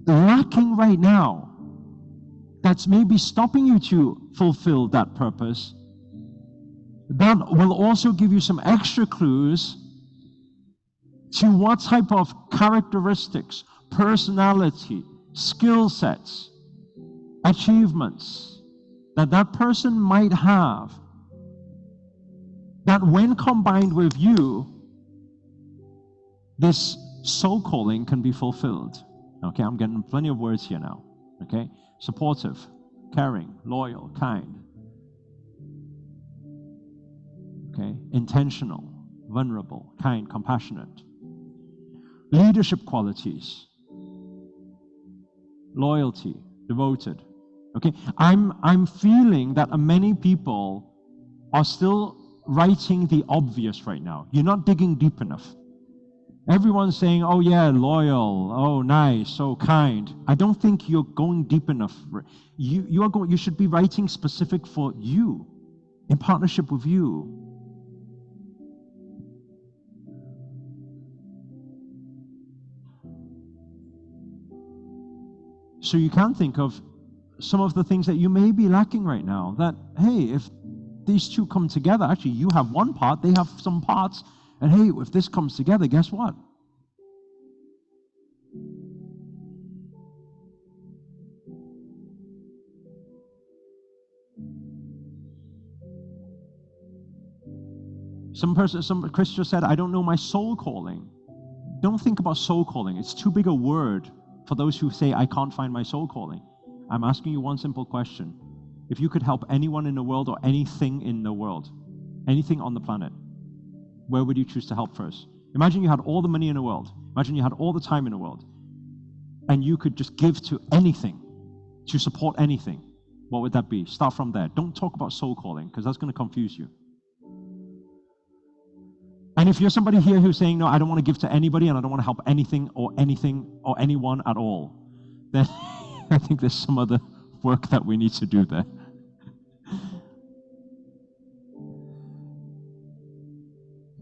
lacking right now that's maybe stopping you to fulfill that purpose? That will also give you some extra clues to what type of characteristics, personality, skill sets, achievements that person might have, that when combined with you, this soul calling can be fulfilled. Okay, I'm getting plenty of words here now. Okay, supportive, caring, loyal, kind. intentional, vulnerable, kind, compassionate. Leadership qualities, loyalty, devoted. Okay, I'm feeling that many people are still writing the obvious right now. You're not digging deep enough. Everyone's saying, oh yeah, loyal, oh nice, so kind. I don't think you're going deep enough. You should be writing specific for you, in partnership with you. So you can think of some of the things that you may be lacking right now. That, hey, if these two come together, actually you have one part, they have some parts, and hey, if this comes together, guess what? Some Christian said, I don't know my soul calling. Don't think about soul calling. It's too big a word for those who say, I can't find my soul calling. I'm asking you one simple question. If you could help anyone in the world or anything in the world, anything on the planet, where would you choose to help first? Imagine you had all the money in the world. Imagine you had all the time in the world. And you could just give to anything, to support anything. What would that be? Start from there. Don't talk about soul calling, because that's going to confuse you. And if you're somebody here who's saying, no, I don't want to give to anybody and I don't want to help anything or anyone at all, then I think there's some other work that we need to do there.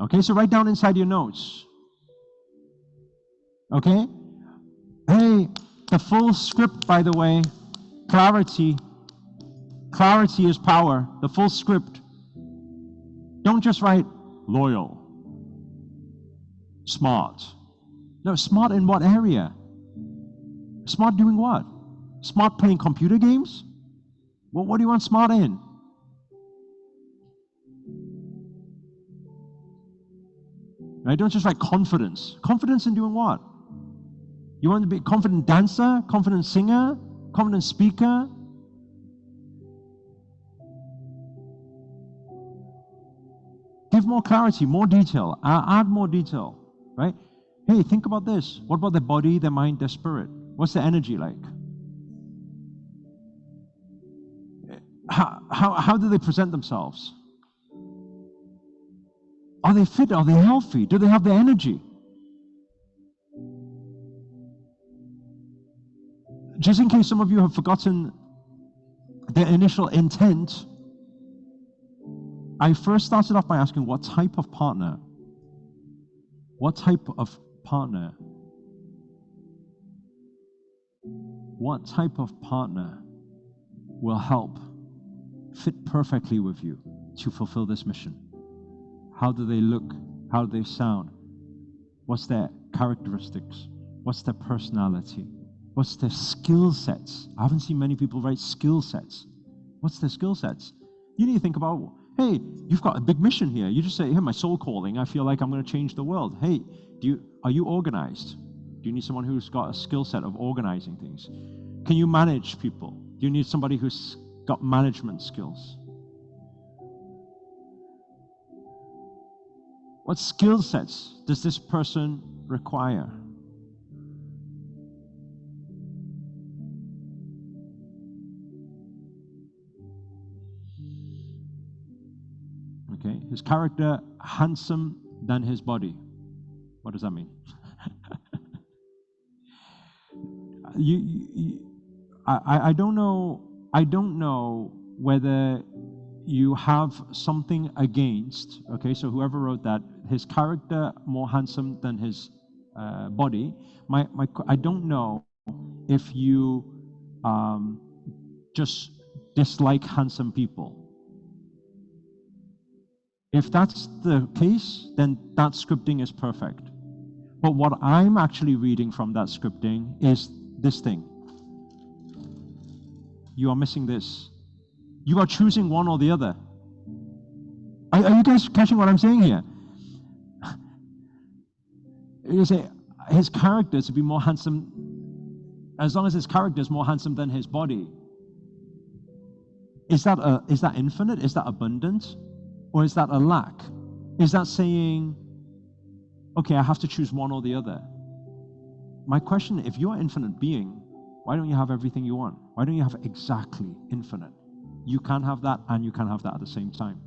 Okay, so write down inside your notes. Okay? Hey, the full script, by the way, clarity. Clarity is power. The full script. Don't just write loyal. Smart. No, smart in what area? Smart doing what? Smart playing computer games? Well, what do you want smart in? Right? Don't just write confidence. Confidence in doing what? You want to be a confident dancer, confident singer, confident speaker? Give more clarity, more detail. Add more detail. Right? Hey, think about this. What about their body, their mind, their spirit? What's their energy like? How do they present themselves? Are they fit? Are they healthy? Do they have the energy? Just in case some of you have forgotten the initial intent, I first started off by asking what type of partner? What type of partner? What type of partner will help fit perfectly with you to fulfill this mission? How do they look? How do they sound? What's their characteristics? What's their personality? What's their skill sets? I haven't seen many people write skill sets. What's their skill sets? You need to think about, hey, you've got a big mission here. You just say, hey, my soul calling, I feel like I'm going to change the world. Hey, are you organized? Do you need someone who's got a skill set of organizing things? Can you manage people? Do you need somebody who's got management skills? What skill sets does this person require? Okay, his character handsome than his body. What does that mean? I don't know. I don't know whether you have something against. Okay, so whoever wrote that, his character more handsome than his body. I don't know if you just dislike handsome people. If that's the case, then that scripting is perfect. But what I'm actually reading from that scripting is this thing. You are missing this. You are choosing one or the other. Are you guys catching what I'm saying here? You say his character to be more handsome, as long as his character is more handsome than his body. Is that infinite? Is that abundant? Or is that a lack? Is that saying, okay, I have to choose one or the other? My question, if you're an infinite being, why don't you have everything you want? Why don't you have exactly infinite? You can have that and you can have that at the same time.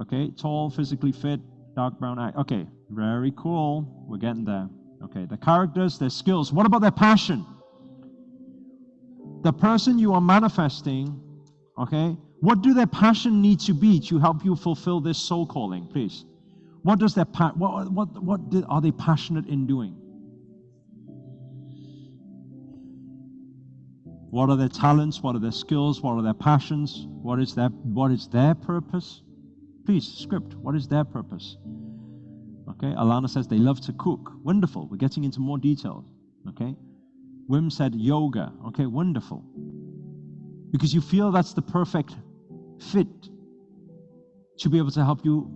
Okay, tall, physically fit, dark brown eye. Okay, very cool. We're getting there. Okay, the characters, their skills. What about their passion? The person you are manifesting, okay, what do their passion need to be to help you fulfill this soul calling, please? What does their are they passionate in doing? What are their talents? What are their skills? What are their passions? What is their purpose? Please, script. What is their purpose? Okay, Alana says they love to cook. Wonderful. We're getting into more details. Okay. Wim said yoga. Okay, wonderful. Because you feel that's the perfect fit to be able to help you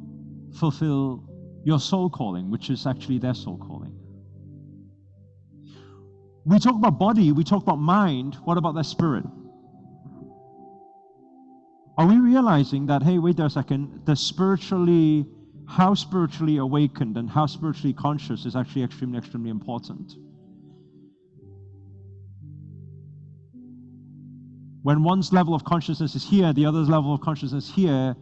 fulfill your soul calling, which is actually their soul calling. We talk about body, we talk about mind. What about their spirit? Are we realizing that, hey, wait there a second, how spiritually awakened and how spiritually conscious is actually extremely, extremely important? When one's level of consciousness is here, the other's level of consciousness here,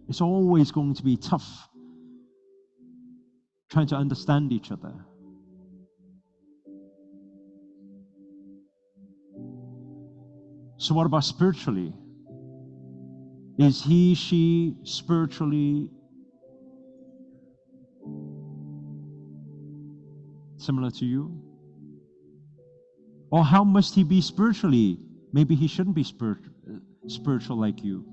it's always going to be tough trying to understand each other. So what about spiritually? Is he, she spiritually similar to you? Or how must he be spiritually? Maybe he shouldn't be spiritual like you.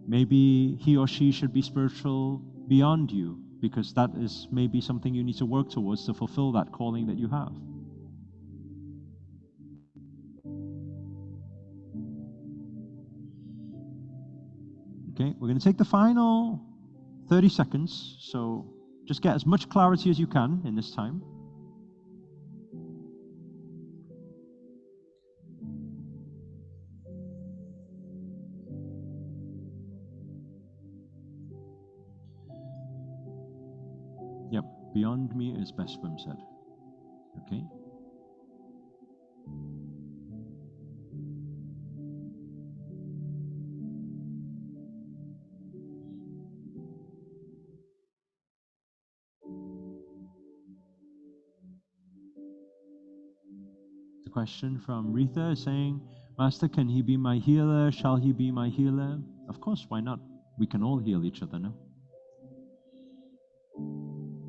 Maybe he or she should be spiritual beyond you, because that is maybe something you need to work towards to fulfill that calling that you have. Okay, we're going to take the final 30 seconds, so just get as much clarity as you can in this time. Yep, beyond me is best, Wim said. Okay. The question from Rita is saying, Master, can he be my healer? Shall he be my healer? Of course, why not? We can all heal each other, no?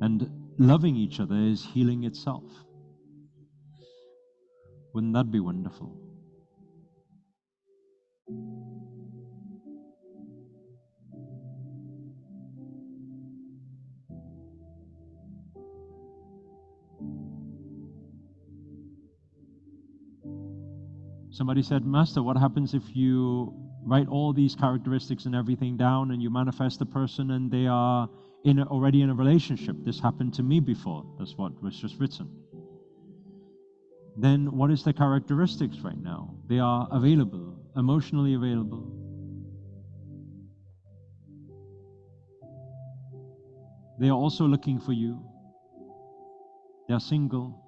And loving each other is healing itself. Wouldn't that be wonderful? Somebody said, Master, what happens if you write all these characteristics and everything down and you manifest the person and they are already in a relationship? This happened to me before. That's what was just written. Then what is the characteristics right now? They are available, emotionally available. They are also looking for you. They are single.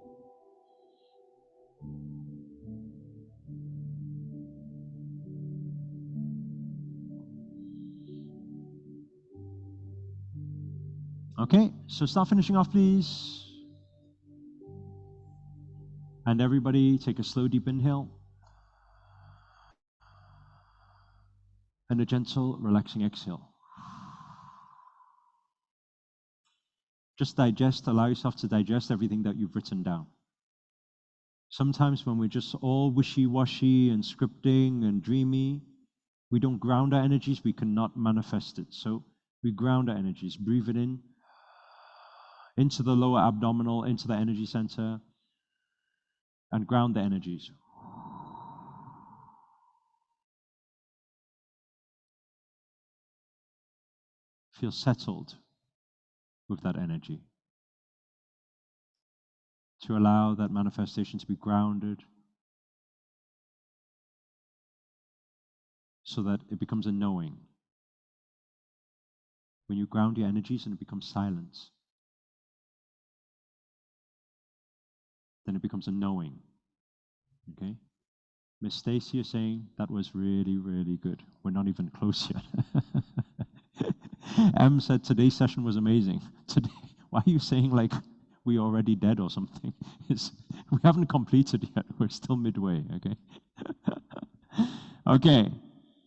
Okay, so start finishing off, please. And everybody take a slow, deep inhale. And a gentle, relaxing exhale. Just digest, allow yourself to digest everything that you've written down. Sometimes when we're just all wishy-washy and scripting and dreamy, we don't ground our energies, we cannot manifest it. So we ground our energies, breathe it in, into the lower abdominal, into the energy center, and ground the energies. Feel settled with that energy. to allow that manifestation to be grounded so that it becomes a knowing. When you ground your energies and it becomes silence, then it becomes a knowing. Okay? Miss Stacy is saying that was really, really good. We're not even close yet. M said today's session was amazing. Today, why are you saying like we already dead or something? We haven't completed yet. We're still midway. Okay. Okay.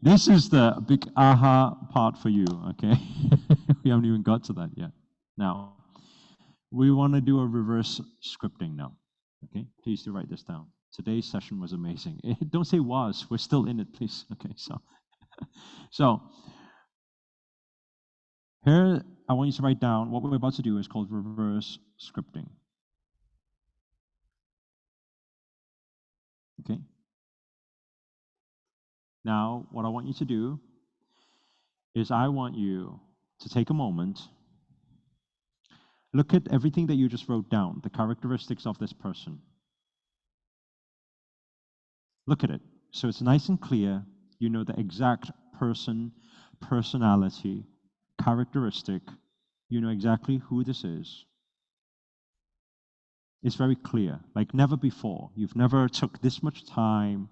This is the big aha part for you. Okay. We haven't even got to that yet. Now, we want to do a reverse scripting now. Okay. Please do write this down. Today's session was amazing. Don't say was. We're still in it, please. Okay. So here, I want you to write down what we're about to do is called reverse scripting. Okay? Now, what I want you to do is I want you to take a moment, look at everything that you just wrote down, the characteristics of this person. Look at it. So it's nice and clear. You know the exact person, personality, characteristic. You know exactly who this is. It's very clear, like never before. You've never took this much time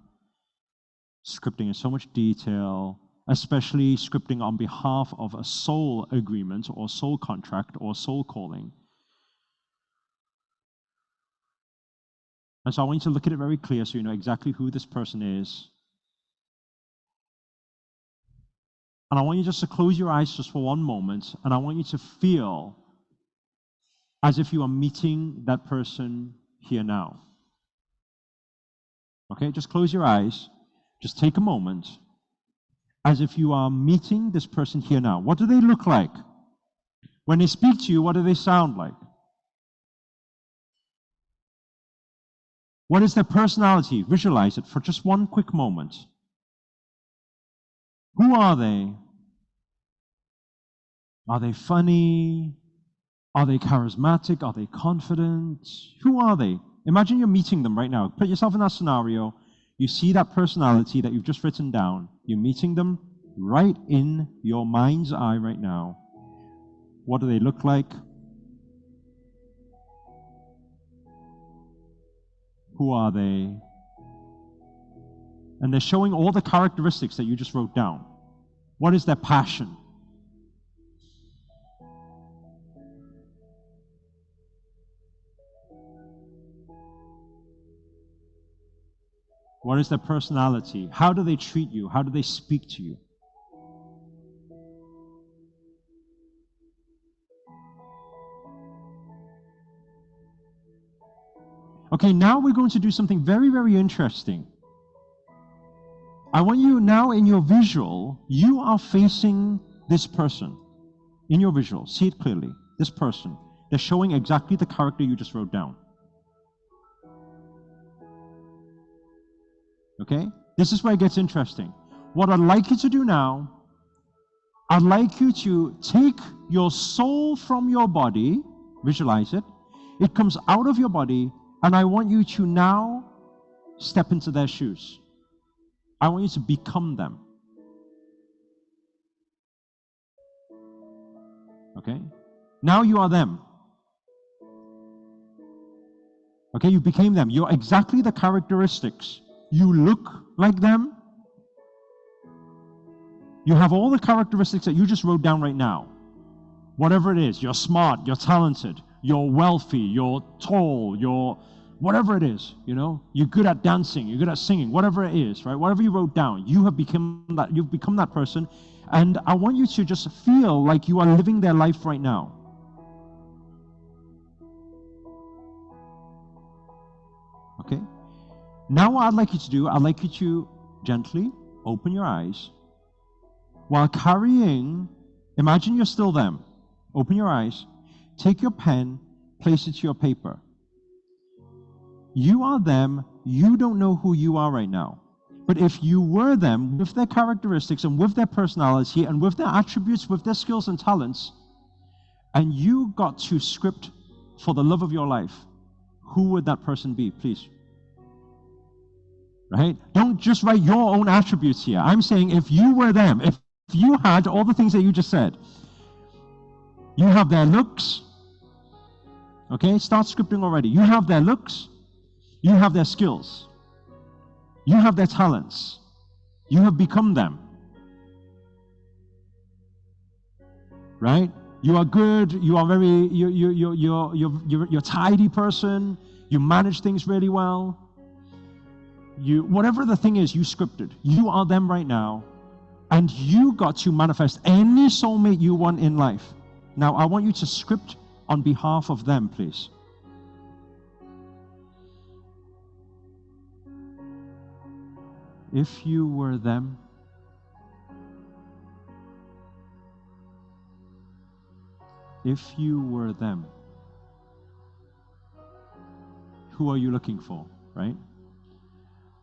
scripting in so much detail, especially scripting on behalf of a soul agreement or soul contract or soul calling. And so I want you to look at it very clear so you know exactly who this person is. And I want you just to close your eyes just for one moment, and I want you to feel as if you are meeting that person here now. Okay, just close your eyes. Just take a moment as if you are meeting this person here now. What do they look like? When they speak to you, what do they sound like? What is their personality? Visualize it for just one quick moment. Who are they? Are they funny? Are they charismatic? Are they confident? Who are they? Imagine you're meeting them right now. Put yourself in that scenario. You see that personality that you've just written down. You're meeting them right in your mind's eye right now. What do they look like? Who are they? And they're showing all the characteristics that you just wrote down. What is their passion? What is their personality? How do they treat you? How do they speak to you? Okay, now we're going to do something very, very interesting. I want you now in your visual, you are facing this person. In your visual, see it clearly. This person. They're showing exactly the character you just wrote down. Okay? This is where it gets interesting. What I'd like you to do now, I'd like you to take your soul from your body, visualize it. It comes out of your body, and I want you to now step into their shoes. I want you to become them. Okay? Now you are them. Okay, you became them. You're exactly the characteristics. You look like them. You have all the characteristics that you just wrote down right now. Whatever it is, you're smart, you're talented, you're wealthy, you're tall, you're whatever it is, you know, you're good at dancing, you're good at singing, whatever it is, right? Whatever you wrote down, you've become that person, and I want you to just feel like you are living their life right now. Okay? Now what I'd like you to do, I'd like you to gently open your eyes while carrying, imagine you're still them. Open your eyes, take your pen, place it to your paper. You are them, you don't know who you are right now. But if you were them, with their characteristics and with their personality and with their attributes, with their skills and talents, and you got to script for the love of your life, who would that person be, please? Right? Don't just write your own attributes here. I'm saying if you were them, if you had all the things that you just said, you have their looks, okay? Start scripting already. You have their looks, you have their skills, you have their talents, you have become them. Right? You are good, you are very, you're a tidy person, you manage things really well. Whatever the thing is, you scripted. You are them right now, and you got to manifest any soulmate you want in life. Now, I want you to script on behalf of them, please. If you were them, if you were them, who are you looking for, right?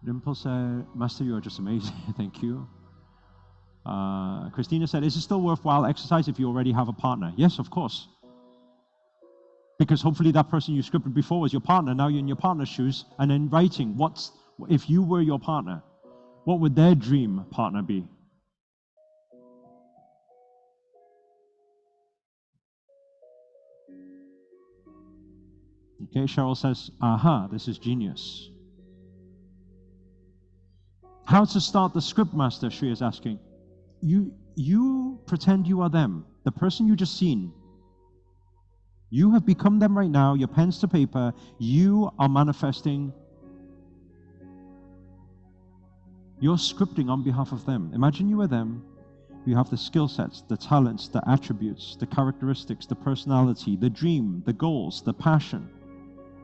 Dimple said, Master, you are just amazing. Thank you. Christina said, is it still worthwhile exercise if you already have a partner? Yes, of course. Because hopefully that person you scripted before was your partner. Now you're in your partner's shoes. And then writing, if you were your partner, what would their dream partner be? Okay, Cheryl says, aha, this is genius. How to start the script, Master, Shri is asking. You pretend you are them, the person you just seen. You have become them right now, your pens to paper, you are manifesting. You're scripting on behalf of them. Imagine you are them. You have the skill sets, the talents, the attributes, the characteristics, the personality, the dream, the goals, the passion.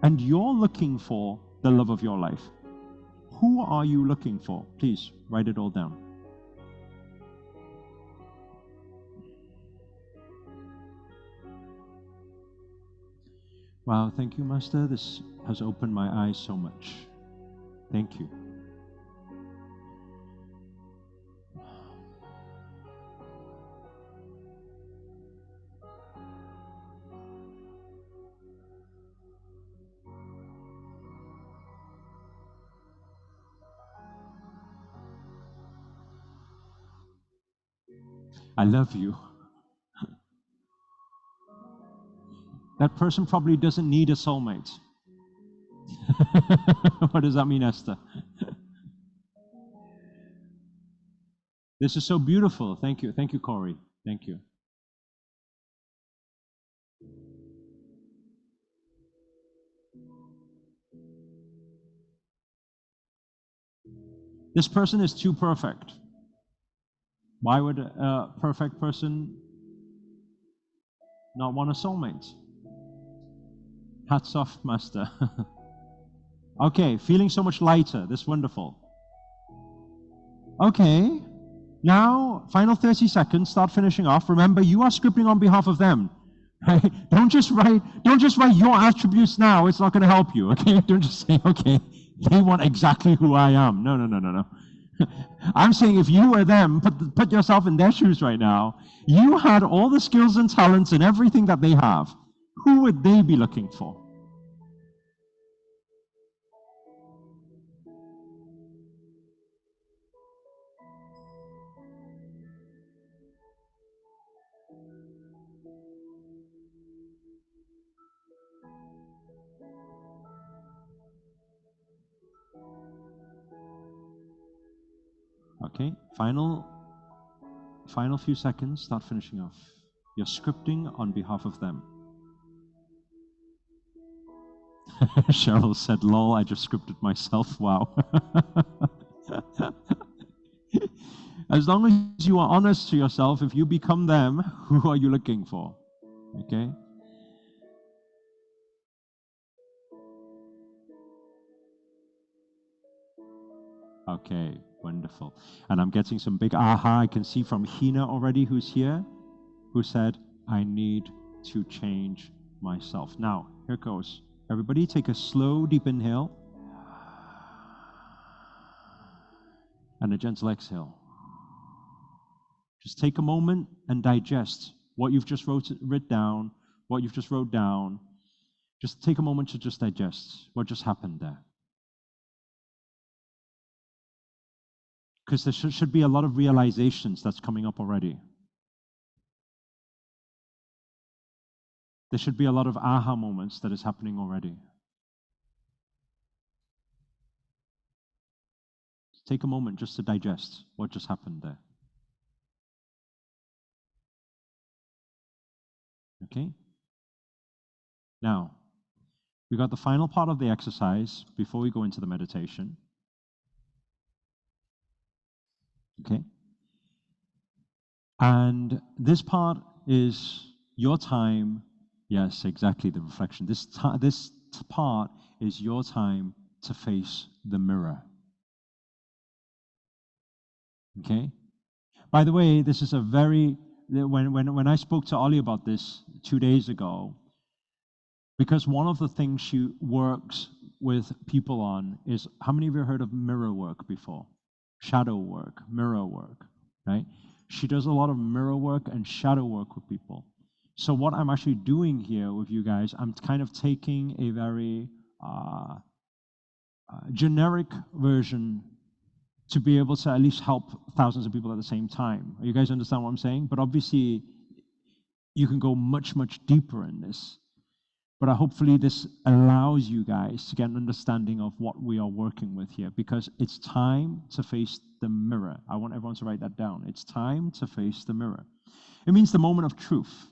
And you're looking for the love of your life. Who are you looking for? Please write it all down. Wow, thank you, Master. This has opened my eyes so much. Thank you. I love you. That person probably doesn't need a soulmate. What does that mean, Esther? This is so beautiful. Thank you. Thank you, Corey. Thank you. This person is too perfect. Why would a perfect person not want a soulmate? Hats off, Master. Okay, feeling so much lighter. This is wonderful. Okay, now, final 30 seconds, start finishing off. Remember, you are scripting on behalf of them. Right? Don't just write your attributes now. It's not going to help you, okay? Don't just say, okay, they want exactly who I am. No. I'm saying if you were them, put yourself in their shoes right now. You had all the skills and talents and everything that they have. Who would they be looking for? Okay, final few seconds, start finishing off. You're scripting on behalf of them. Cheryl said, lol, I just scripted myself. Wow. As long as you are honest to yourself, if you become them, who are you looking for? Okay? Okay, wonderful. And I'm getting some big aha. I can see from Hina already, who's here, who said, I need to change myself. Now, here goes. Everybody take a slow, deep inhale and a gentle exhale. Just take a moment and digest what you've just wrote down, what you've just wrote down. Just take a moment to just digest what just happened there. Because there should be a lot of realizations that's coming up already. There should be a lot of aha moments that is happening already. Take a moment just to digest what just happened there. Okay? Now, we got the final part of the exercise before we go into the meditation. Okay? And this part is your time. Yes, exactly, the reflection. This part is your time to face the mirror. Okay? By the way, this is a very, when I spoke to Ollie about this 2 days ago, because one of the things she works with people on is, how many of you have heard of mirror work before? Shadow work, mirror work, right? She does a lot of mirror work and shadow work with people. So what I'm actually doing here with you guys, I'm kind of taking a very generic version to be able to at least help thousands of people at the same time. You guys understand what I'm saying? But obviously, you can go much, much deeper in this. But hopefully this allows you guys to get an understanding of what we are working with here, because it's time to face the mirror. I want everyone to write that down. It's time to face the mirror. It means the moment of truth.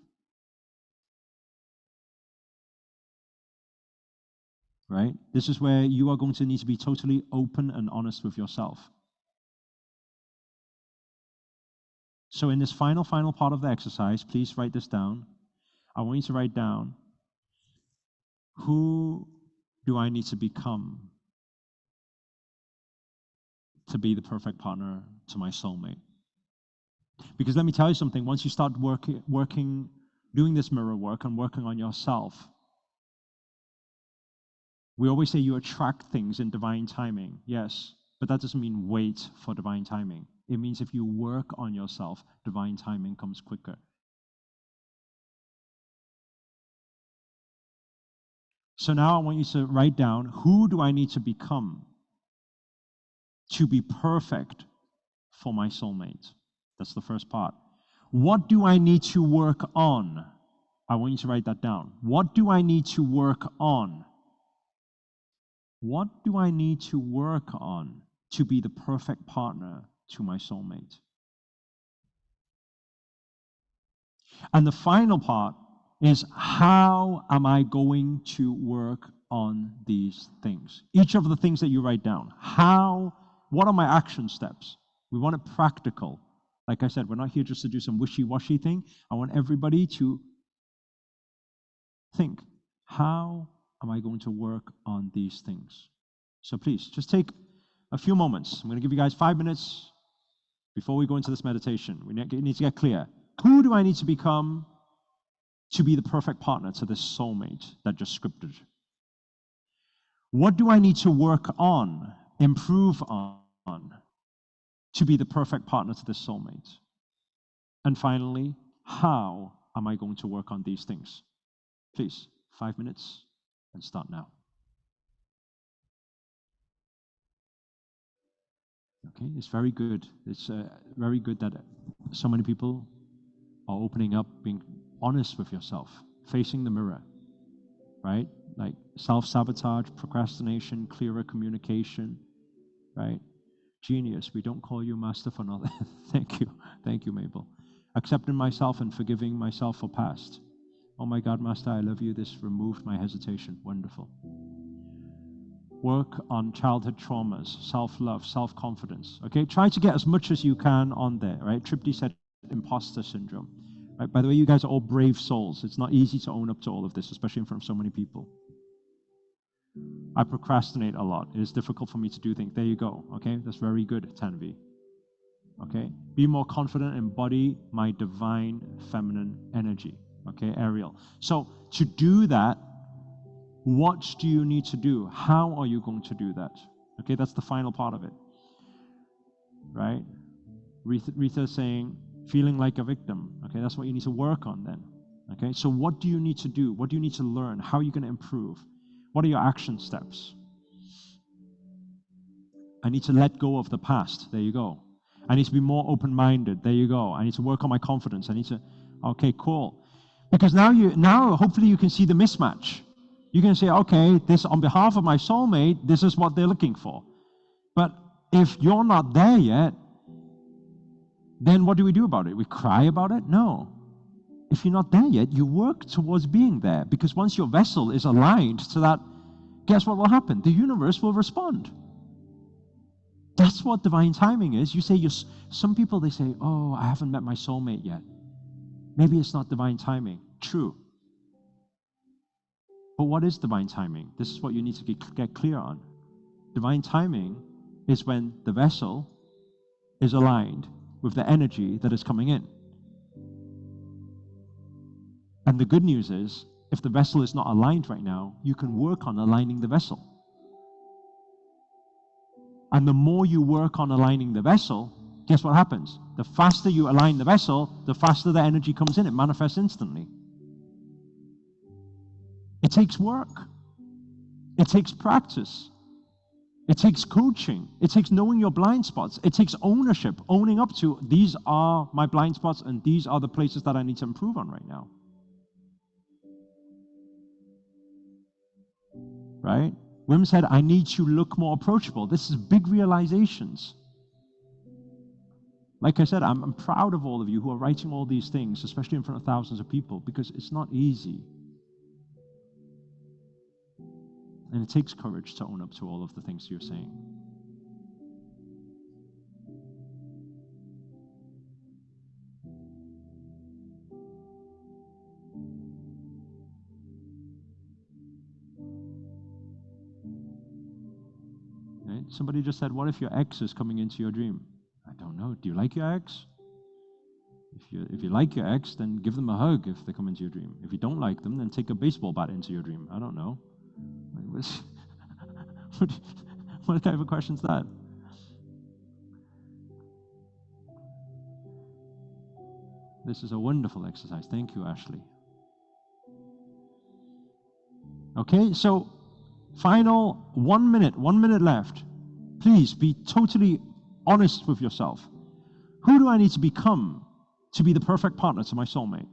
Right? This is where you are going to need to be totally open and honest with yourself. So in this final part of the exercise, please write this down. I want you to write down, who do I need to become to be the perfect partner to my soulmate? Because let me tell you something, once you start doing this mirror work and working on yourself, we always say you attract things in divine timing. Yes, but that doesn't mean wait for divine timing. It means if you work on yourself, divine timing comes quicker. So now I want you to write down, who do I need to become to be perfect for my soulmate? That's the first part. What do I need to work on? I want you to write that down. What do I need to work on? What do I need to work on to be the perfect partner to my soulmate? And the final part is, how am I going to work on these things? Each of the things that you write down. What are my action steps? We want it practical. Like I said, we're not here just to do some wishy-washy thing. I want everybody to think, how am I going to work on these things? So please, just take a few moments. I'm going to give you guys 5 minutes before we go into this meditation. We need to get clear. Who do I need to become to be the perfect partner to this soulmate that just scripted? What do I need to work on, improve on, to be the perfect partner to this soulmate? And finally, how am I going to work on these things? Please, 5 minutes and start now. Okay, it's very good. It's very good that so many people are opening up, being honest with yourself, facing the mirror, right? Like self-sabotage, procrastination, clearer communication, right? Genius, we don't call you master for nothing. Thank you, Mabel. Accepting myself and forgiving myself for past. Oh my God, Master, I love you. This removed my hesitation. Wonderful. Work on childhood traumas, self-love, self-confidence. Okay, try to get as much as you can on there, right? Tripti said imposter syndrome. Right? By the way, you guys are all brave souls. It's not easy to own up to all of this, especially in front of so many people. I procrastinate a lot. It is difficult for me to do things. There you go. Okay, that's very good, Tanvi. Okay, be more confident, embody my divine feminine energy. Okay, Ariel. So to do that, what do you need to do? How are you going to do that? Okay, that's the final part of it. Right? Rita is saying, feeling like a victim. Okay, that's what you need to work on then. Okay, so what do you need to do? What do you need to learn? How are you going to improve? What are your action steps? I need to let go of the past. There you go. I need to be more open-minded. There you go. I need to work on my confidence. I need to, okay, cool. Because now hopefully you can see the mismatch. You can say, okay, this on behalf of my soulmate, this is what they're looking for. But if you're not there yet, then what do we do about it? We cry about it? No. If you're not there yet, you work towards being there. Because once your vessel is aligned to that, guess what will happen? The universe will respond. That's what divine timing is. You say, some people, they say, oh, I haven't met my soulmate yet. Maybe it's not divine timing. True. But what is divine timing? This is what you need to get clear on. Divine timing is when the vessel is aligned with the energy that is coming in. And the good news is, if the vessel is not aligned right now, you can work on aligning the vessel. And the more you work on aligning the vessel, guess what happens? The faster you align the vessel, the faster the energy comes in. It manifests instantly. It takes work. It takes practice. It takes coaching. It takes knowing your blind spots. It takes ownership, owning up to, these are my blind spots and these are the places that I need to improve on right now. Right? Wim said, I need to look more approachable. This is big realizations. Like I said, I'm proud of all of you who are writing all these things, especially in front of thousands of people, because it's not easy. And it takes courage to own up to all of the things you're saying. Right? Somebody just said, what if your ex is coming into your dream? I don't know. Do you like your ex? If you like your ex, then give them a hug if they come into your dream. If you don't like them, then take a baseball bat into your dream. I don't know. What kind of a question is that? This is a wonderful exercise. Thank you, Ashley. Okay, so final 1 minute, 1 minute left. Please be totally honest with yourself. Who do I need to become to be the perfect partner to my soulmate?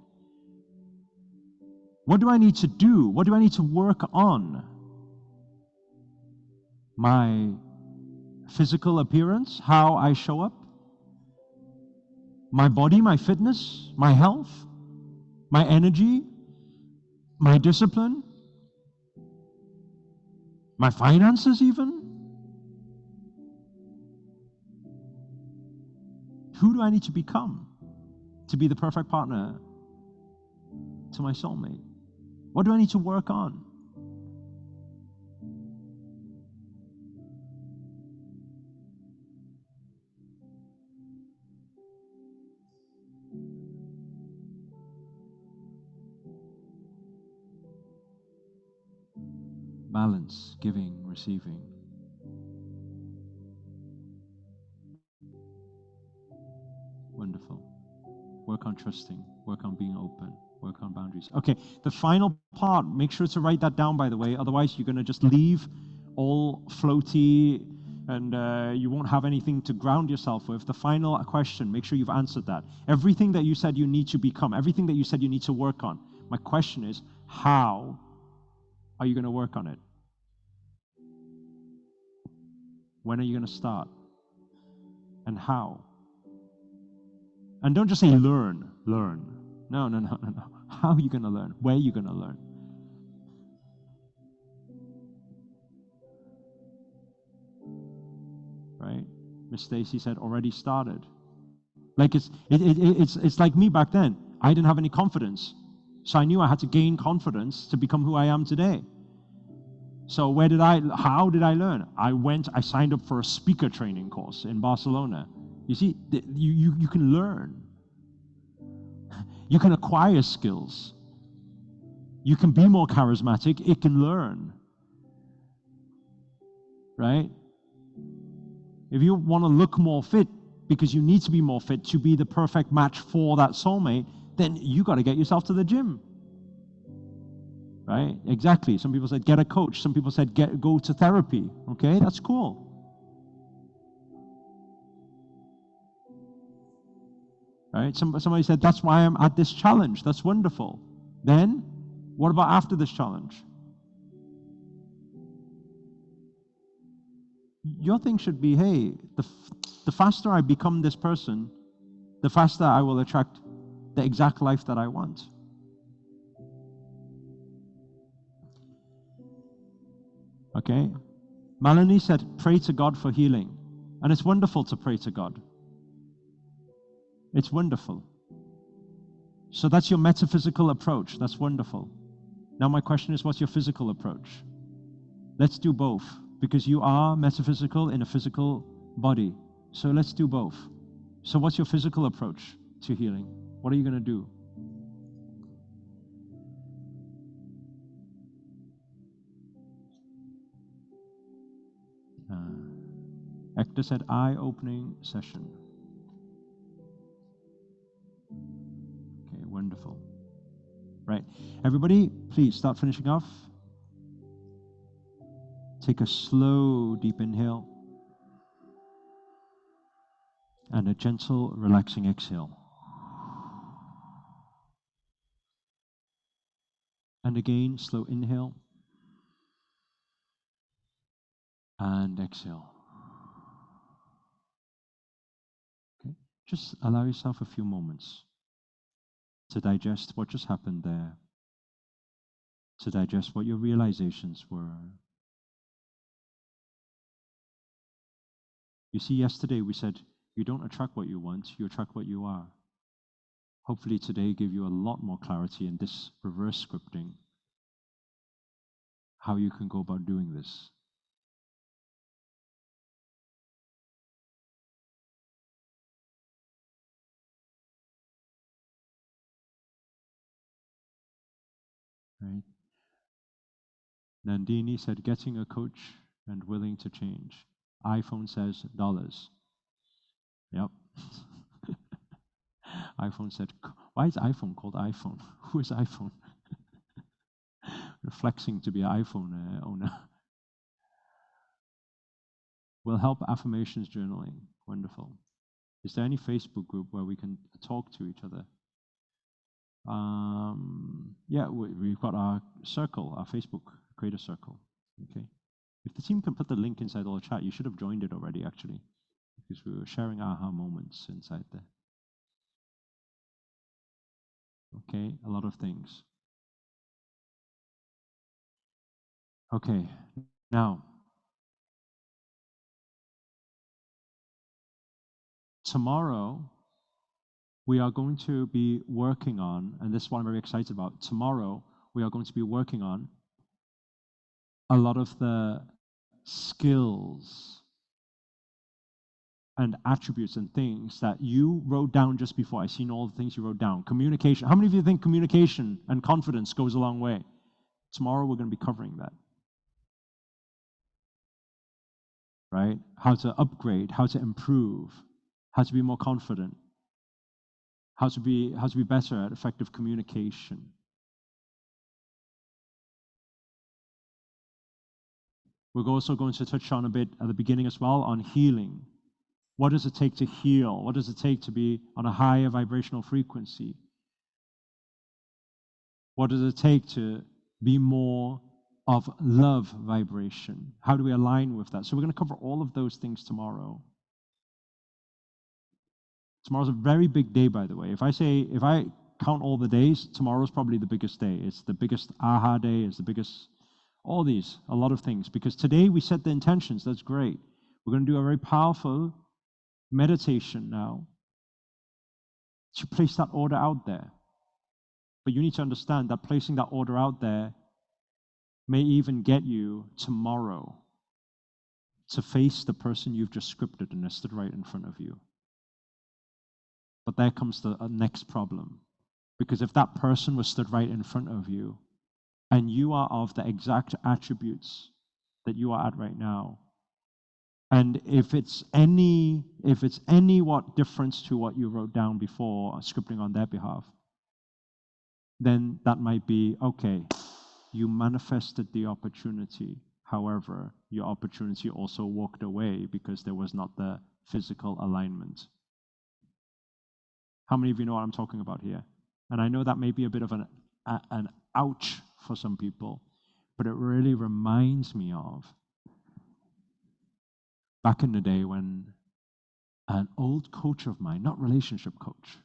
What do I need to do? What do I need to work on? My physical appearance, how I show up, my body, my fitness, my health, my energy, my discipline, my finances even. Who do I need to become to be the perfect partner to my soulmate? What do I need to work on? Balance, giving, receiving. Wonderful. Work on trusting, work on being open, work on boundaries. Okay, the final part, make sure to write that down, by the way, otherwise you're going to just leave all floaty and you won't have anything to ground yourself with. The final question, make sure you've answered that. Everything that you said you need to become, everything that you said you need to work on. My question is, how are you going to work on it? When are you going to start? And how? And don't just say learn. No. How are you going to learn? Where are you going to learn? Right? Miss Stacy said, already started. Like it's like me back then. I didn't have any confidence. So I knew I had to gain confidence to become who I am today. So how did I learn? I signed up for a speaker training course in Barcelona. You see, you can learn. You can acquire skills. You can be more charismatic. It can learn. Right? If you want to look more fit because you need to be more fit to be the perfect match for that soulmate, then you got to get yourself to the gym. right? Exactly. Some people said get a coach. Some people said go to therapy. Okay, that's cool. Right? Somebody said that's why I'm at this challenge. That's wonderful. Then, what about after this challenge? Your thing should be, hey, the faster I become this person, the faster I will attract the exact life that I want. Okay? Melanie said, pray to God for healing. And it's wonderful to pray to God. It's wonderful. So that's your metaphysical approach. That's wonderful. Now my question is, what's your physical approach? Let's do both, because you are metaphysical in a physical body. So let's do both. So what's your physical approach to healing? What are you going to do? Hector said, eye-opening session. Okay, wonderful. Right. Everybody, please start finishing off. Take a slow, deep inhale. And a gentle, relaxing exhale. And again, slow inhale. And exhale. Okay. Just allow yourself a few moments to digest what just happened there, to digest what your realizations were. You see, yesterday we said, you don't attract what you want, you attract what you are. Hopefully today gave you a lot more clarity in this reverse scripting, how you can go about doing this. Right? Nandini said, getting a coach and willing to change. iPhone says dollars. Yep. iPhone said, why is iPhone called iPhone? Who is iPhone? Flexing to be an iPhone owner. Will help affirmations journaling. Wonderful. Is there any Facebook group where we can talk to each other? Yeah, we've got our circle, our Facebook creator circle. Okay. If the team can put the link inside the chat, you should have joined it already, actually, because we were sharing aha moments inside there. Okay, a lot of things. Okay, now, tomorrow, we are going to be working on, and this is what I'm very excited about, tomorrow, we are going to be working on a lot of the skills and attributes and things that you wrote down just before. I've seen all the things you wrote down. Communication. How many of you think communication and confidence goes a long way? Tomorrow we're going to be covering that. Right? How to upgrade, how to improve, how to be more confident, how to be better at effective communication. We're also going to touch on a bit at the beginning as well on healing. What does it take to heal? What does it take to be on a higher vibrational frequency? What does it take to be more of love vibration? How do we align with that? So we're going to cover all of those things tomorrow. Tomorrow's a very big day, by the way. If I count all the days, tomorrow's probably the biggest day. It's the biggest aha day. It's the biggest, all these, a lot of things. Because today we set the intentions. That's great. We're going to do a very powerful meditation now to place that order out there. But you need to understand that placing that order out there may even get you tomorrow to face the person you've just scripted and stood right in front of you. But there comes the next problem. Because if that person was stood right in front of you, and you are of the exact attributes that you are at right now, and if it's any what difference to what you wrote down before, scripting on their behalf, then that might be, okay, you manifested the opportunity. However, your opportunity also walked away because there was not the physical alignment. How many of you know what I'm talking about here? And I know that may be a bit of an ouch for some people, but it really reminds me of back in the day when an old coach of mine, not relationship coach,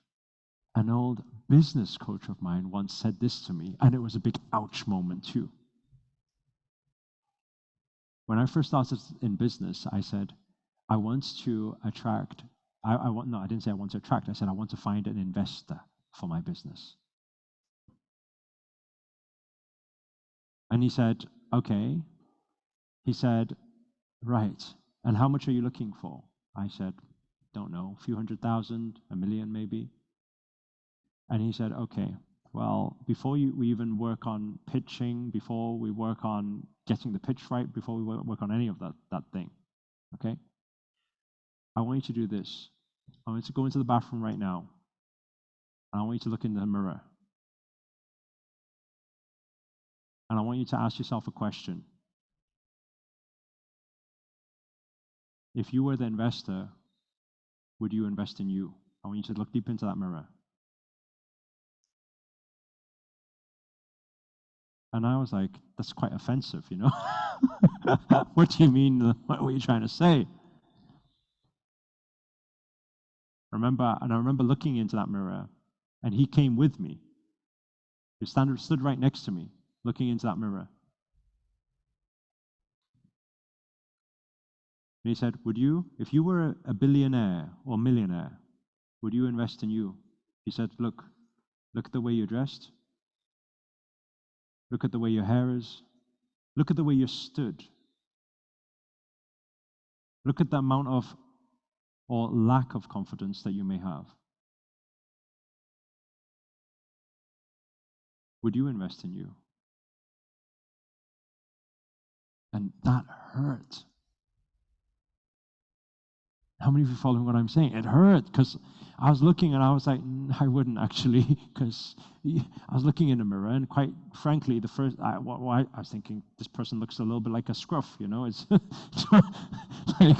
an old business coach of mine once said this to me, and it was a big ouch moment too. When I first started in business, I said, I want to attract, I didn't say I want to attract, I said I want to find an investor for my business. And he said, okay. He said, right, and how much are you looking for? I said, don't know, a few 100,000, $1 million maybe. And he said, okay, well, before we even work on pitching, before we work on getting the pitch right, before we work on any of that thing, okay? I want you to do this. I want you to go into the bathroom right now. And I want you to look in the mirror. And I want you to ask yourself a question. If you were the investor, would you invest in you? I want you to look deep into that mirror. And I was like, that's quite offensive, you know? What do you mean? What are you trying to say? I remember looking into that mirror, and he came with me. He stood right next to me, looking into that mirror. And he said, would you, if you were a billionaire or millionaire, would you invest in you? He said, look at the way you're dressed. Look at the way your hair is. Look at the way you stood. Look at the amount of, or lack of confidence that you may have. Would you invest in you? And that hurt. How many of you following what I'm saying? It hurt because I was looking and I was like, I wouldn't actually, because I was looking in the mirror and quite frankly, I was thinking, this person looks a little bit like a scruff, you know? It's like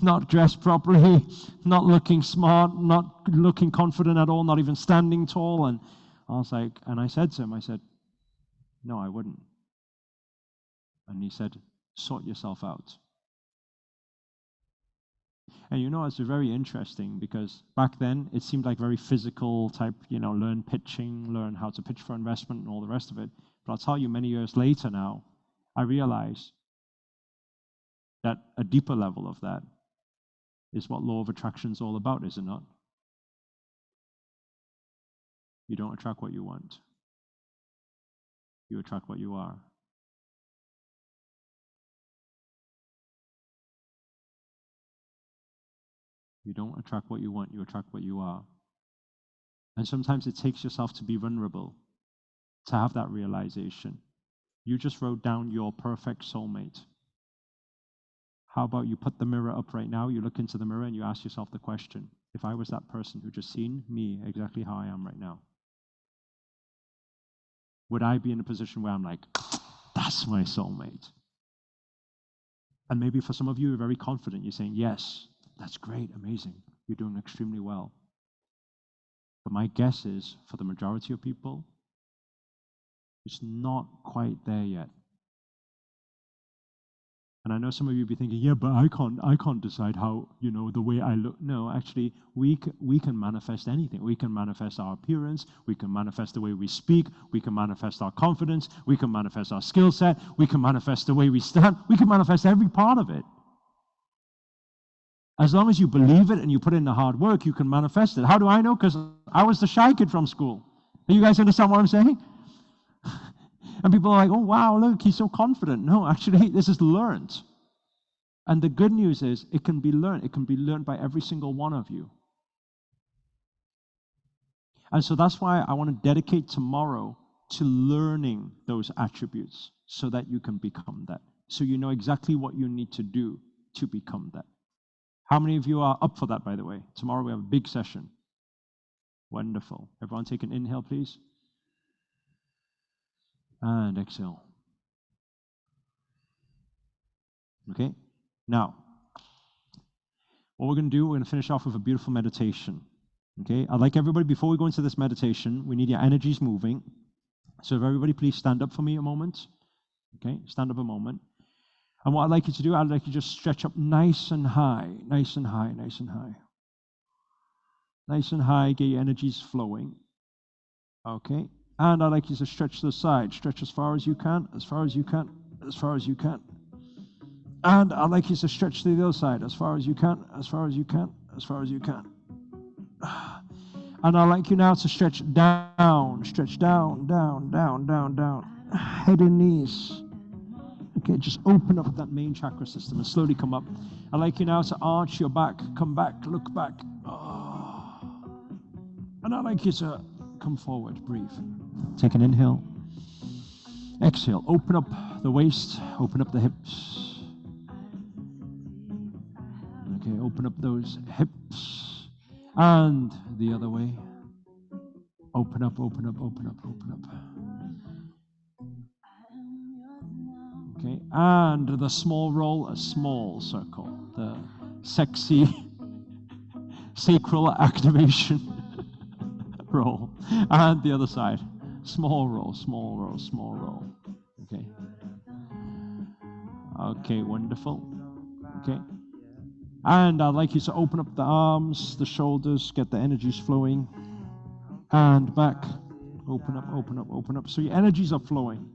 not dressed properly, not looking smart, not looking confident at all, not even standing tall. And I was like, and I said to him, I said, no, I wouldn't. And he said, sort yourself out. And you know, it's very interesting because back then it seemed like very physical type, learn pitching, learn how to pitch for investment and all the rest of it. But I'll tell you, many years later now, I realize that a deeper level of that is what law of attraction is all about, is it not? You don't attract what you want. You attract what you are. You don't attract what you want, you attract what you are. And sometimes it takes yourself to be vulnerable, to have that realization. You just wrote down your perfect soulmate. How about you put the mirror up right now, you look into the mirror and you ask yourself the question, if I was that person who just seen me exactly how I am right now, would I be in a position where I'm like, that's my soulmate? And maybe for some of you, you're very confident, you're saying, yes, that's great, amazing, you're doing extremely well. But my guess is, for the majority of people, it's not quite there yet. And I know some of you will be thinking, yeah, but I can't decide how, the way I look. No, actually, we can manifest anything. We can manifest our appearance. We can manifest the way we speak. We can manifest our confidence. We can manifest our skill set. We can manifest the way we stand. We can manifest every part of it. As long as you believe it and you put in the hard work, you can manifest it. How do I know? Because I was the shy kid from school. Do you guys understand what I'm saying? And people are like, oh, wow, look, he's so confident. No, actually, this is learned. And the good news is it can be learned. It can be learned by every single one of you. And so that's why I want to dedicate tomorrow to learning those attributes so that you can become that. So you know exactly what you need to do to become that. How many of you are up for that, by the way? Tomorrow we have a big session. Wonderful. Everyone take an inhale, please. And exhale. Okay? Now, what we're going to do, we're going to finish off with a beautiful meditation. Okay? I'd like everybody, before we go into this meditation, we need your energies moving. So if everybody please stand up for me a moment. Okay? Stand up a moment. And what I'd like you to do, I'd like you to just stretch up nice and high, nice and high, nice and high. Nice and high, get your energies flowing. Okay? And I'd like you to stretch to the side. Stretch as far as you can, as far as you can, as far as you can. And I'd like you to stretch to the other side, as far as you can, as far as you can, as far as you can. And I'd like you now to stretch down, down, down, down. Head and knees. Okay, just open up that main chakra system and slowly come up. I'd like you now to arch your back, come back, look back. Oh. And I'd like you to come forward, breathe. Take an inhale. Exhale, open up the waist, open up the hips. Okay, open up those hips. And the other way. Open up, open up, open up, open up. Okay, and the small roll, a small circle. The sexy sacral activation roll. And the other side. Small roll, small roll, small roll. Okay. Okay, wonderful. Okay. And I'd like you to open up the arms, the shoulders, get the energies flowing. And back. Open up, open up, open up. So your energies are flowing.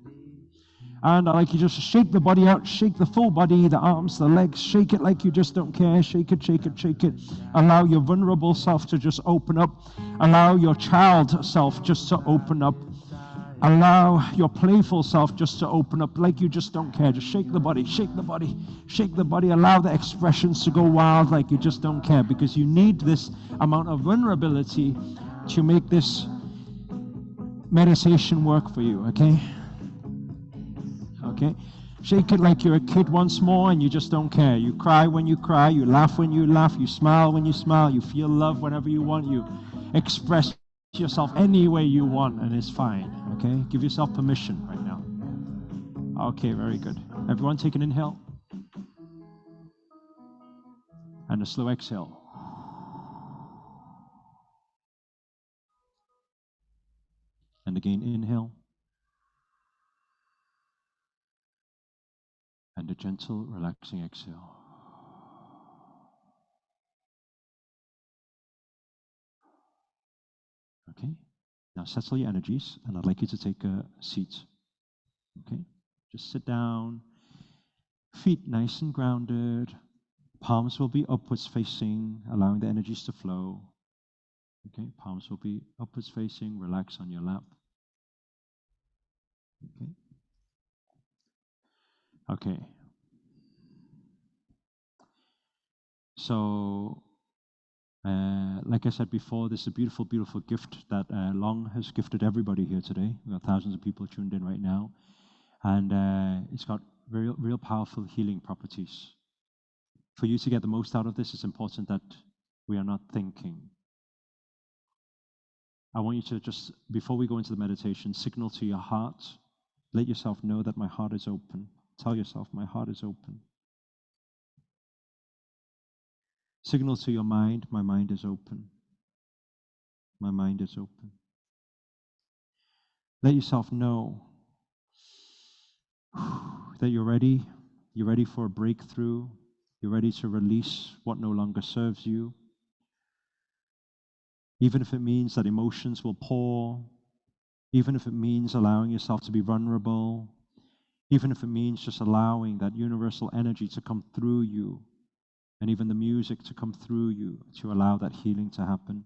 And I'd like you just to shake the body out, shake the full body, the arms, the legs, shake it like you just don't care. Shake it, shake it, shake it. Allow your vulnerable self to just open up. Allow your child self just to open up. Allow your playful self just to open up like you just don't care. Just shake the body, shake the body, shake the body. Allow the expressions to go wild like you just don't care, because you need this amount of vulnerability to make this meditation work for you, okay? Okay? Shake it like you're a kid once more and you just don't care. You cry when you cry, you laugh when you laugh, you smile when you smile, you feel love whenever you want, you express yourself any way you want, and it's fine, okay? Give yourself permission right now. Okay, very good. Everyone take an inhale. And a slow exhale. And again, inhale. And a gentle, relaxing exhale. Okay? Now settle your energies, and I'd like you to take a seat. Okay? Just sit down. Feet nice and grounded. Palms will be upwards facing, allowing the energies to flow. Okay? Palms will be upwards facing. Relax on your lap. Okay? Okay. So, like I said before, this is a beautiful, beautiful gift that Long has gifted everybody here today. We've got thousands of people tuned in right now. And it's got real powerful healing properties. For you to get the most out of this, it's important that we are not thinking. I want you to just, before we go into the meditation, signal to your heart. Let yourself know that my heart is open. Tell yourself, my heart is open. Signal to your mind, my mind is open. My mind is open. Let yourself know that you're ready. You're ready for a breakthrough. You're ready to release what no longer serves you. Even if it means that emotions will pour. Even if it means allowing yourself to be vulnerable. Even if it means just allowing that universal energy to come through you. And even the music to come through you to allow that healing to happen.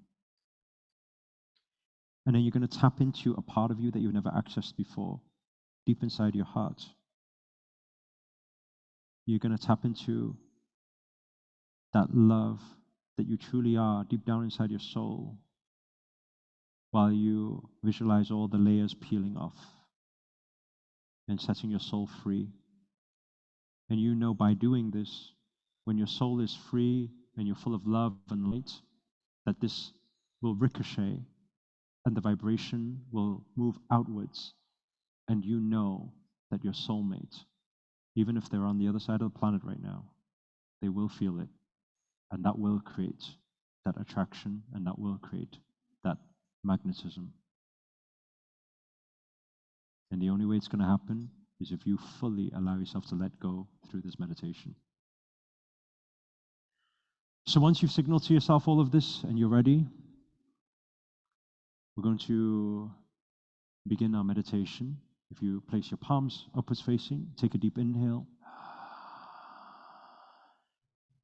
And then you're going to tap into a part of you that you've never accessed before, deep inside your heart. You're going to tap into that love that you truly are deep down inside your soul, while you visualize all the layers peeling off and setting your soul free. And you know by doing this, when your soul is free and you're full of love and light, that this will ricochet and the vibration will move outwards and you know that your soulmate, even if they're on the other side of the planet right now, they will feel it. And that will create that attraction, and that will create that magnetism. And the only way it's going to happen is if you fully allow yourself to let go through this meditation. So once you've signaled to yourself all of this and you're ready, we're going to begin our meditation. If you place your palms upwards facing, take a deep inhale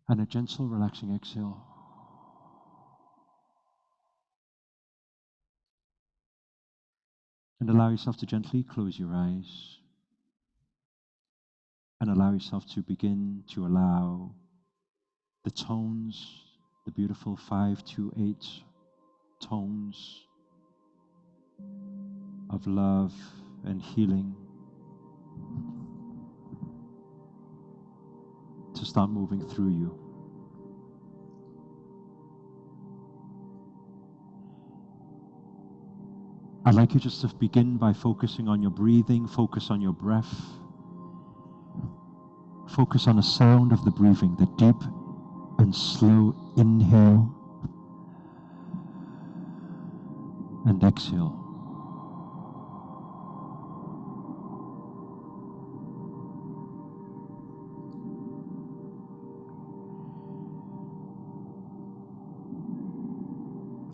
and a gentle, relaxing exhale. And allow yourself to gently close your eyes and allow yourself to begin to allow the tones, the beautiful 5-8 tones of love and healing to start moving through you. I'd like you just to begin by focusing on your breathing, focus on your breath, focus on the sound of the breathing, the deep and slow inhale and exhale.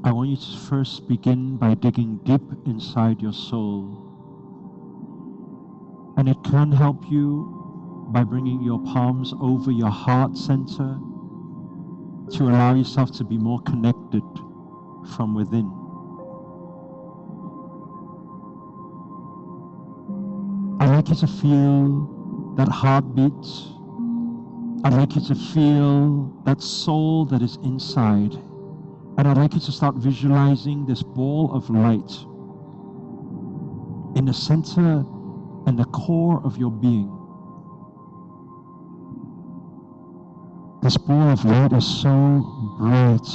I want you to first begin by digging deep inside your soul. And it can help you by bringing your palms over your heart center to allow yourself to be more connected from within. I'd like you to feel that heartbeat. I'd like you to feel that soul that is inside. And I'd like you to start visualizing this ball of light in the center and the core of your being. This ball of light is so bright.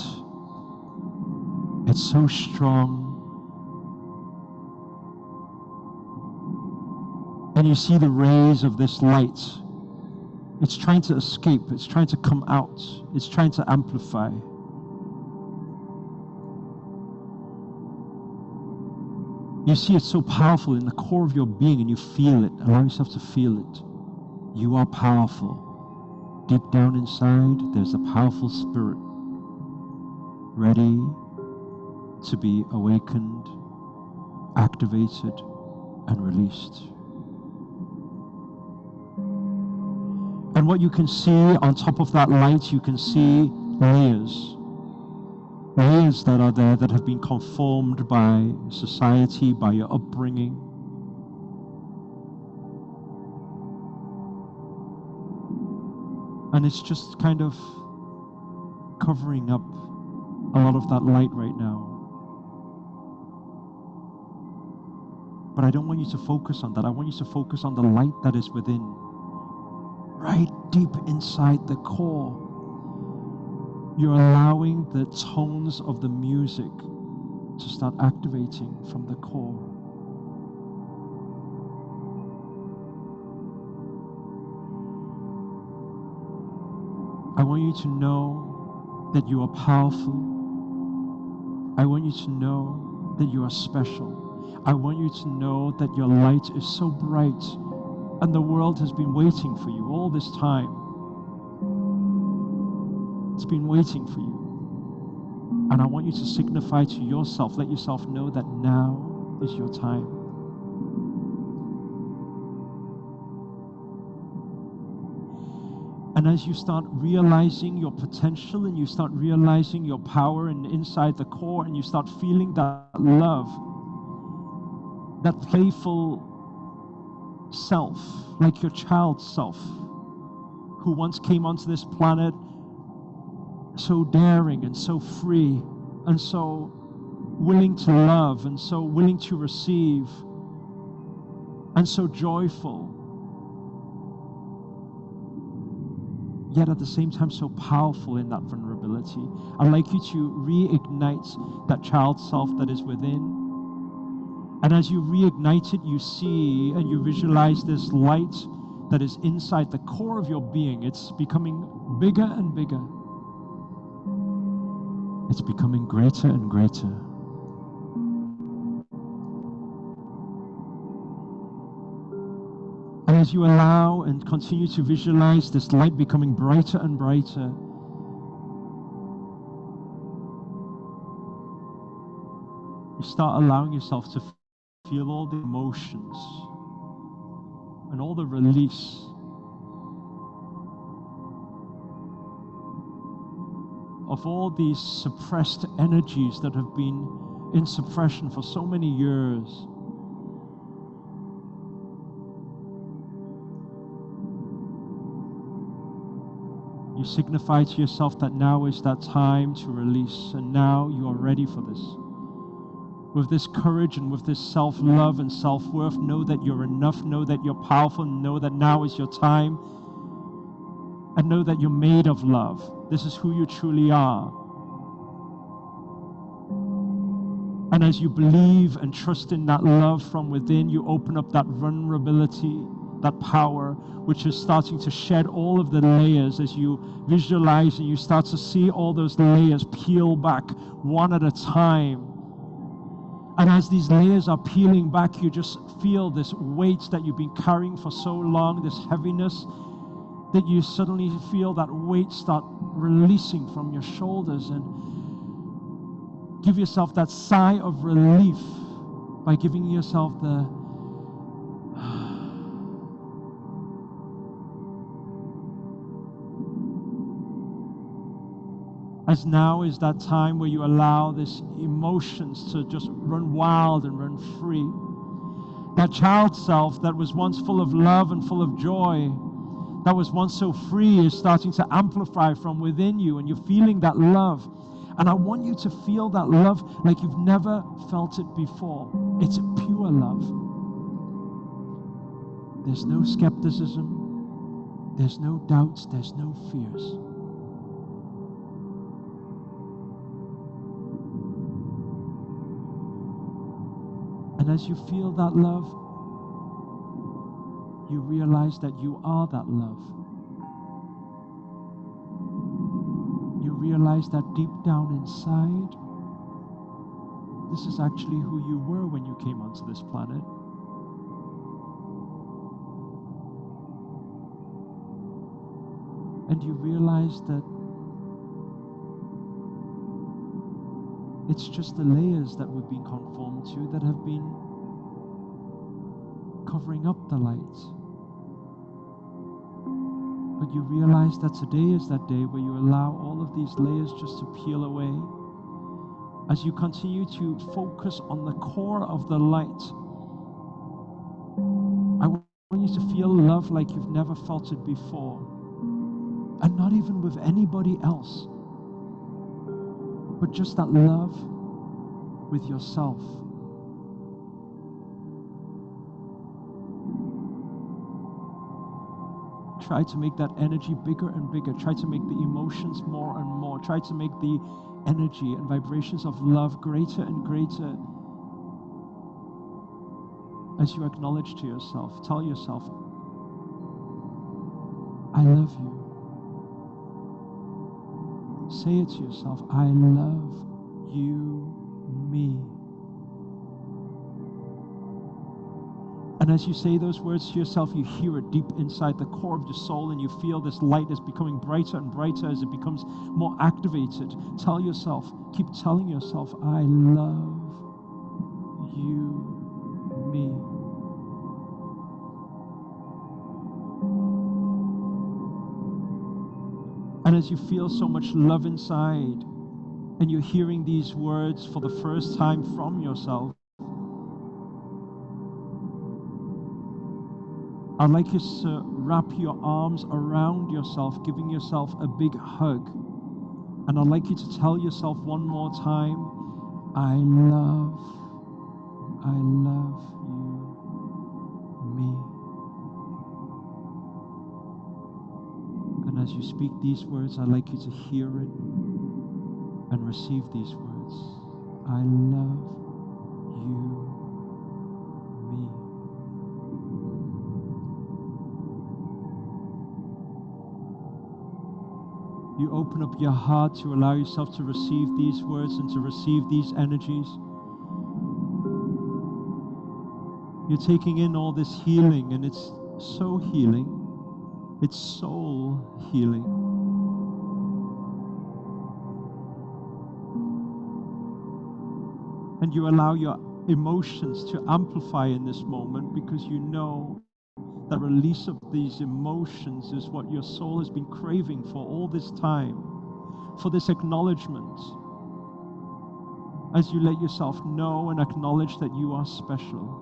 It's so strong. And you see the rays of this light. It's trying to escape. It's trying to come out. It's trying to amplify. You see it's so powerful in the core of your being, and you feel it. Allow yourself to feel it. You are powerful. Deep down inside, there's a powerful spirit ready to be awakened, activated, and released. And what you can see on top of that light, you can see layers. Layers that are there that have been conformed by society, by your upbringing. And it's just kind of covering up a lot of that light right now. But I don't want you to focus on that. I want you to focus on the light that is within, right deep inside the core. You're allowing the tones of the music to start activating from the core. I want you to know that you are powerful. I want you to know that you are special. I want you to know that your light is so bright, and the world has been waiting for you all this time. It's been waiting for you. And I want you to signify to yourself, let yourself know that now is your time. And as you start realizing your potential and you start realizing your power and inside the core, and you start feeling that love, that playful self, like your child self, who once came onto this planet so daring and so free and so willing to love and so willing to receive and so joyful, yet at the same time so powerful in that vulnerability. I'd like you to reignite that child self that is within, And as you reignite it, you see and you visualize this light that is inside the core of your being. It's becoming bigger and bigger. It's becoming greater and greater. And as you allow and continue to visualize this light becoming brighter and brighter, you start allowing yourself to feel all the emotions and all the release of all these suppressed energies that have been in suppression for so many years. You signify to yourself that now is that time to release, and now you are ready for this. With this courage and with this self-love and self-worth, know that you're enough, know that you're powerful, know that now is your time, and know that you're made of love. This is who you truly are. And as you believe and trust in that love from within, you open up that vulnerability, that power, which is starting to shed all of the layers as you visualize and you start to see all those layers peel back one at a time. And as these layers are peeling back, you just feel this weight that you've been carrying for so long, this heaviness, that you suddenly feel that weight start releasing from your shoulders, and give yourself that sigh of relief by giving yourself the as now is that time where you allow these emotions to just run wild and run free. That child self that was once full of love and full of joy, that was once so free, is starting to amplify from within you, and you're feeling that love. And I want you to feel that love like you've never felt it before. It's pure love. There's no skepticism, there's no doubts, there's no fears. And as you feel that love, you realize that you are that love. You realize that deep down inside, this is actually who you were when you came onto this planet. And you realize that it's just the layers that we've been conformed to that have been covering up the light. But you realize that today is that day where you allow all of these layers just to peel away. As you continue to focus on the core of the light, I want you to feel love like you've never felt it before. And not even with anybody else, but just that love with yourself. Try to make that energy bigger and bigger. Try to make the emotions more and more. Try to make the energy and vibrations of love greater and greater. As you acknowledge to yourself, tell yourself, I love you. Say it to yourself, I love you, me. And as you say those words to yourself, you hear it deep inside the core of your soul, and you feel this light is becoming brighter and brighter as it becomes more activated. Tell yourself, keep telling yourself, I love you, me. And as you feel so much love inside, and you're hearing these words for the first time from yourself, I'd like you to wrap your arms around yourself, giving yourself a big hug. And I'd like you to tell yourself one more time, I love you, me. And as you speak these words, I'd like you to hear it and receive these words. I love you, You open up your heart to allow yourself to receive these words and to receive these energies. You're taking in all this healing, and it's so healing. It's soul healing. And you allow your emotions to amplify in this moment, because you know that release of these emotions is what your soul has been craving for all this time, for this acknowledgement. As you let yourself know and acknowledge that you are special,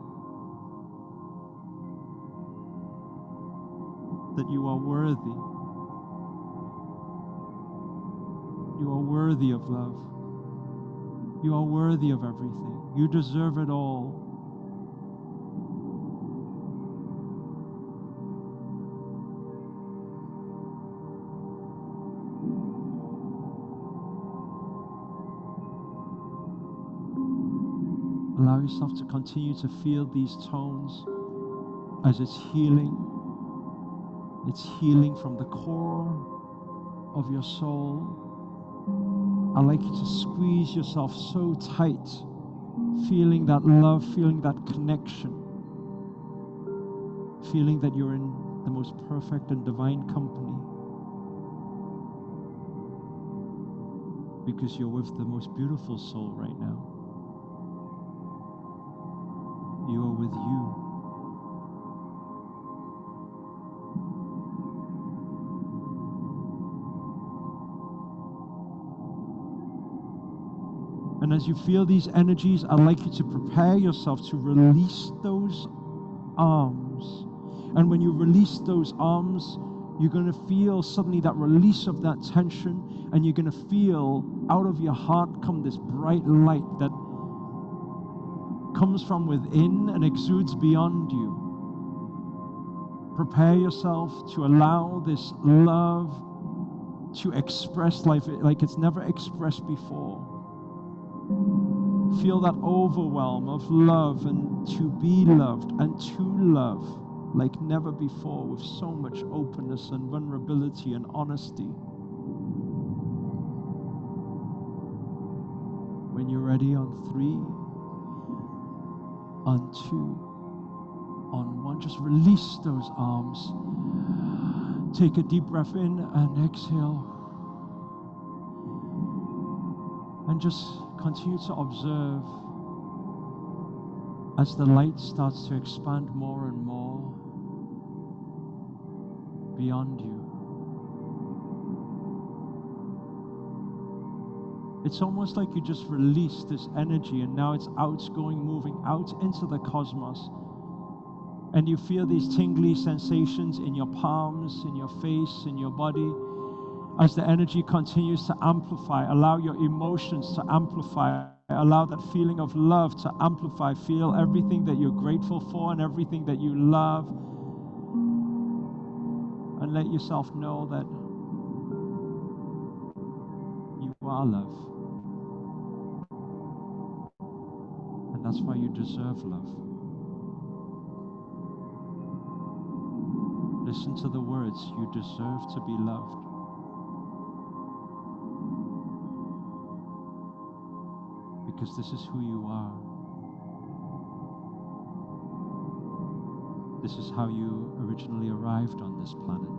that you are worthy. You are worthy of love. You are worthy of everything. You deserve it all. Allow yourself to continue to feel these tones as it's healing. It's healing from the core of your soul. I'd like you to squeeze yourself so tight, feeling that love, feeling that connection, feeling that you're in the most perfect and divine company, because you're with the most beautiful soul right now. You are with you. And as you feel these energies, I'd like you to prepare yourself to release those arms. And when you release those arms, you're going to feel suddenly that release of that tension, and you're going to feel out of your heart come this bright light that comes from within and exudes beyond you. Prepare yourself to allow this love to express life like it's never expressed before. Feel that overwhelm of love, and to be loved and to love like never before, with so much openness and vulnerability and honesty. When you're ready, on 3, on 2, on 1, just release those arms. Take a deep breath in and exhale. And just continue to observe as the light starts to expand more and more beyond you. It's almost like you just released this energy, and now it's outgoing, moving out into the cosmos. And you feel these tingly sensations in your palms, in your face, in your body. As the energy continues to amplify, allow your emotions to amplify. Allow that feeling of love to amplify. Feel everything that you're grateful for and everything that you love. And let yourself know that you are love. And that's why you deserve love. Listen to the words, you deserve to be loved. Because this is who you are. This is how you originally arrived on this planet.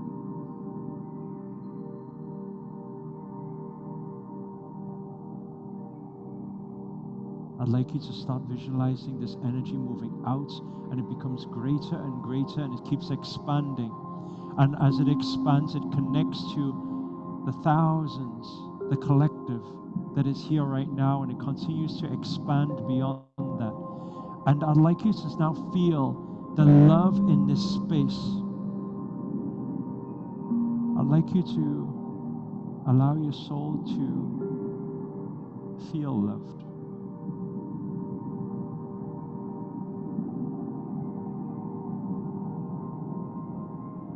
I'd like you to start visualizing this energy moving out, and it becomes greater and greater, and it keeps expanding. And as it expands, it connects to the thousands, the collective that is here right now, and it continues to expand beyond that. And I'd like you to now feel the love in this space. I'd like you to allow your soul to feel loved.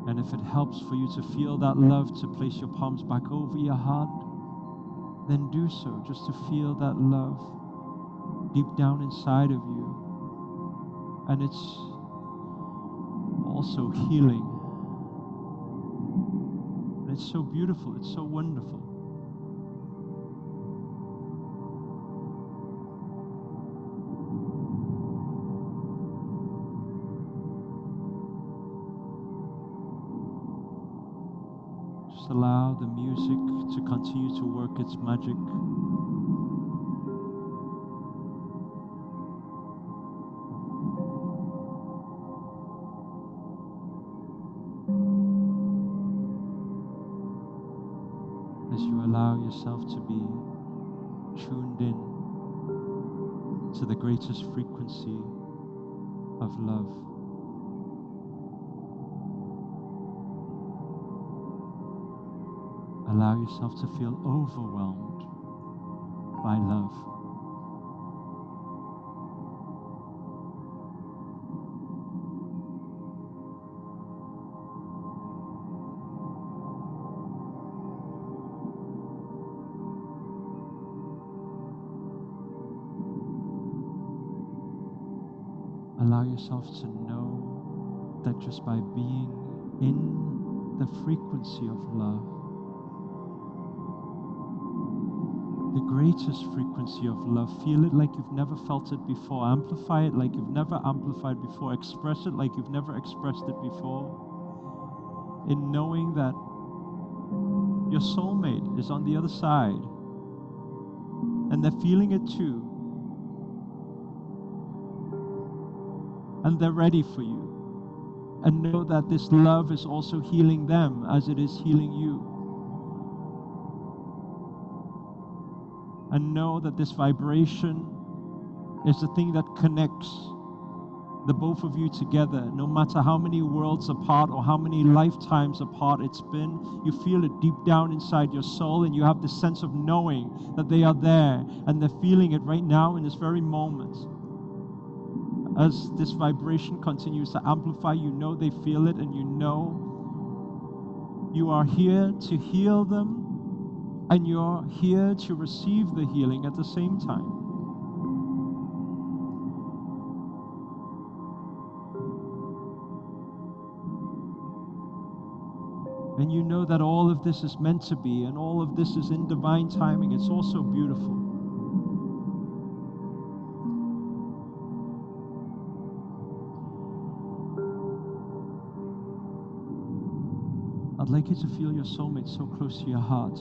And if it helps for you to feel that love, to place your palms back over your heart, then do so, just to feel that love deep down inside of you. And it's also healing. And it's so beautiful, it's so wonderful. Just allow the music to continue to work its magic. As you allow yourself to be tuned in to the greatest frequency of love. Allow yourself to feel overwhelmed by love. Allow yourself to know that just by being in the frequency of love, the greatest frequency of love, feel it like you've never felt it before, amplify it like you've never amplified before, express it like you've never expressed it before, in knowing that your soulmate is on the other side and they're feeling it too. And they're ready for you. And know that this love is also healing them as it is healing you. And know that this vibration is the thing that connects the both of you together. No matter how many worlds apart or how many lifetimes apart it's been, you feel it deep down inside your soul, and you have this sense of knowing that they are there and they're feeling it right now in this very moment. As this vibration continues to amplify, you know they feel it, and you know you are here to heal them, and you're here to receive the healing at the same time. And you know that all of this is meant to be, and all of this is in divine timing. It's also beautiful. I'd like you to feel your soulmate so close to your heart.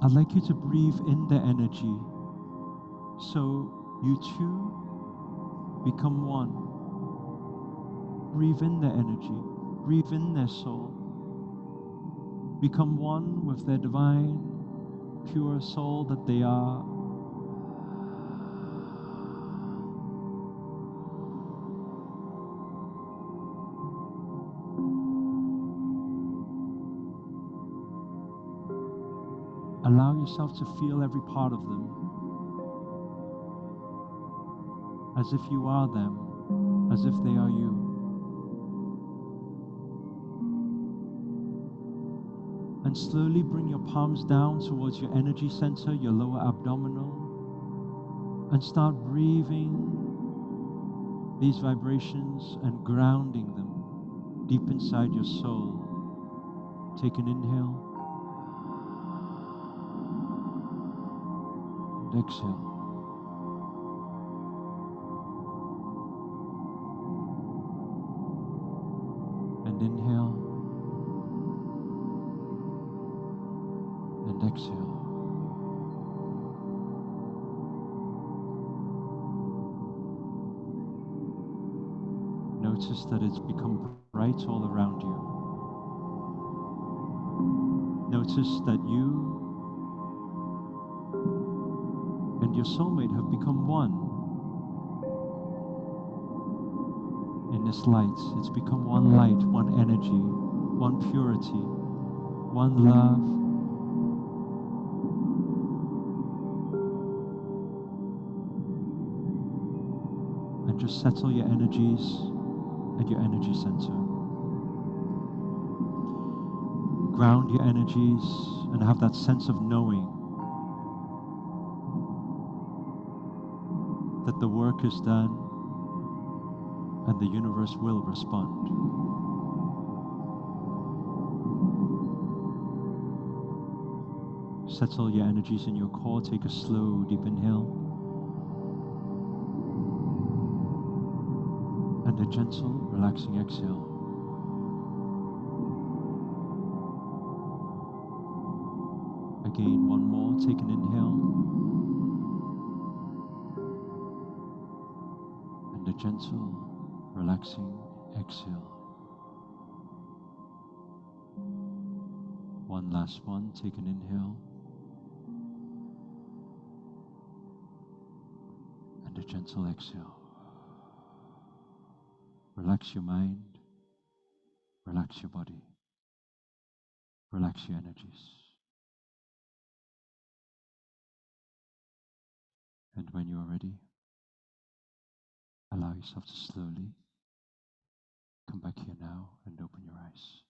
I'd like you to breathe in their energy so you two become one. Breathe in their energy, breathe in their soul. Become one with their divine, pure soul that they are. Allow yourself to feel every part of them as if you are them, as if they are you. And slowly bring your palms down towards your energy center, your lower abdominal, and start breathing these vibrations and grounding them deep inside your soul. Take an inhale and exhale. And inhale and exhale. Notice that it's become bright all around you. Notice that you and your soulmate have become one in this light. It's become one light, one energy, one purity, one love. And just settle your energies at your energy center. Ground your energies and have that sense of knowing The work is done, and the universe will respond. Settle your energies in your core. Take a slow, deep inhale. And a gentle, relaxing exhale. Again, one more. Take an inhale. And a gentle, relaxing exhale. One last one. Take an inhale. And a gentle exhale. Relax your mind. Relax your body. Relax your energies. And when you are ready, allow yourself to slowly come back here now and open your eyes.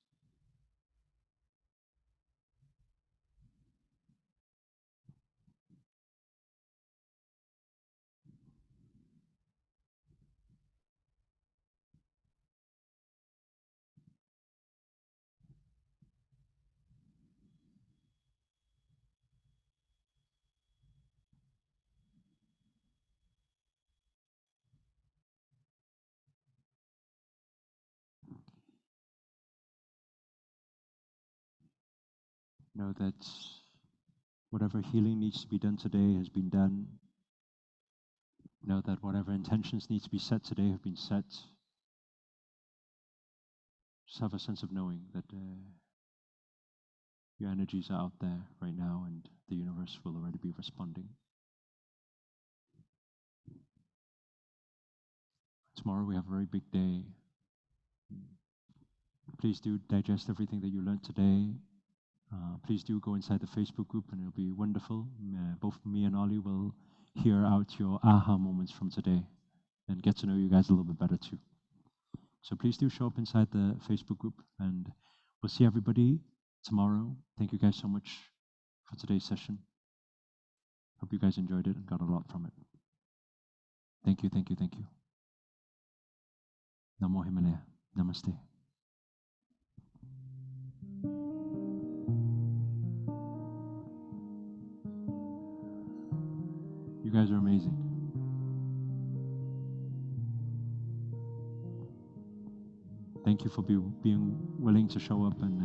Know that whatever healing needs to be done today has been done. Know that whatever intentions need to be set today have been set. Just have a sense of knowing that your energies are out there right now and the universe will already be responding. Tomorrow we have a very big day. Please do digest everything that you learned today. Please do go inside the Facebook group and it'll be wonderful. Both me and Ollie will hear out your aha moments from today and get to know you guys a little bit better too. So please do show up inside the Facebook group and we'll see everybody tomorrow. Thank you guys so much for today's session. Hope you guys enjoyed it and got a lot from it. Thank you, thank you, thank you. Namo Himalaya. Namaste. You guys are amazing. Thank you for being willing to show up and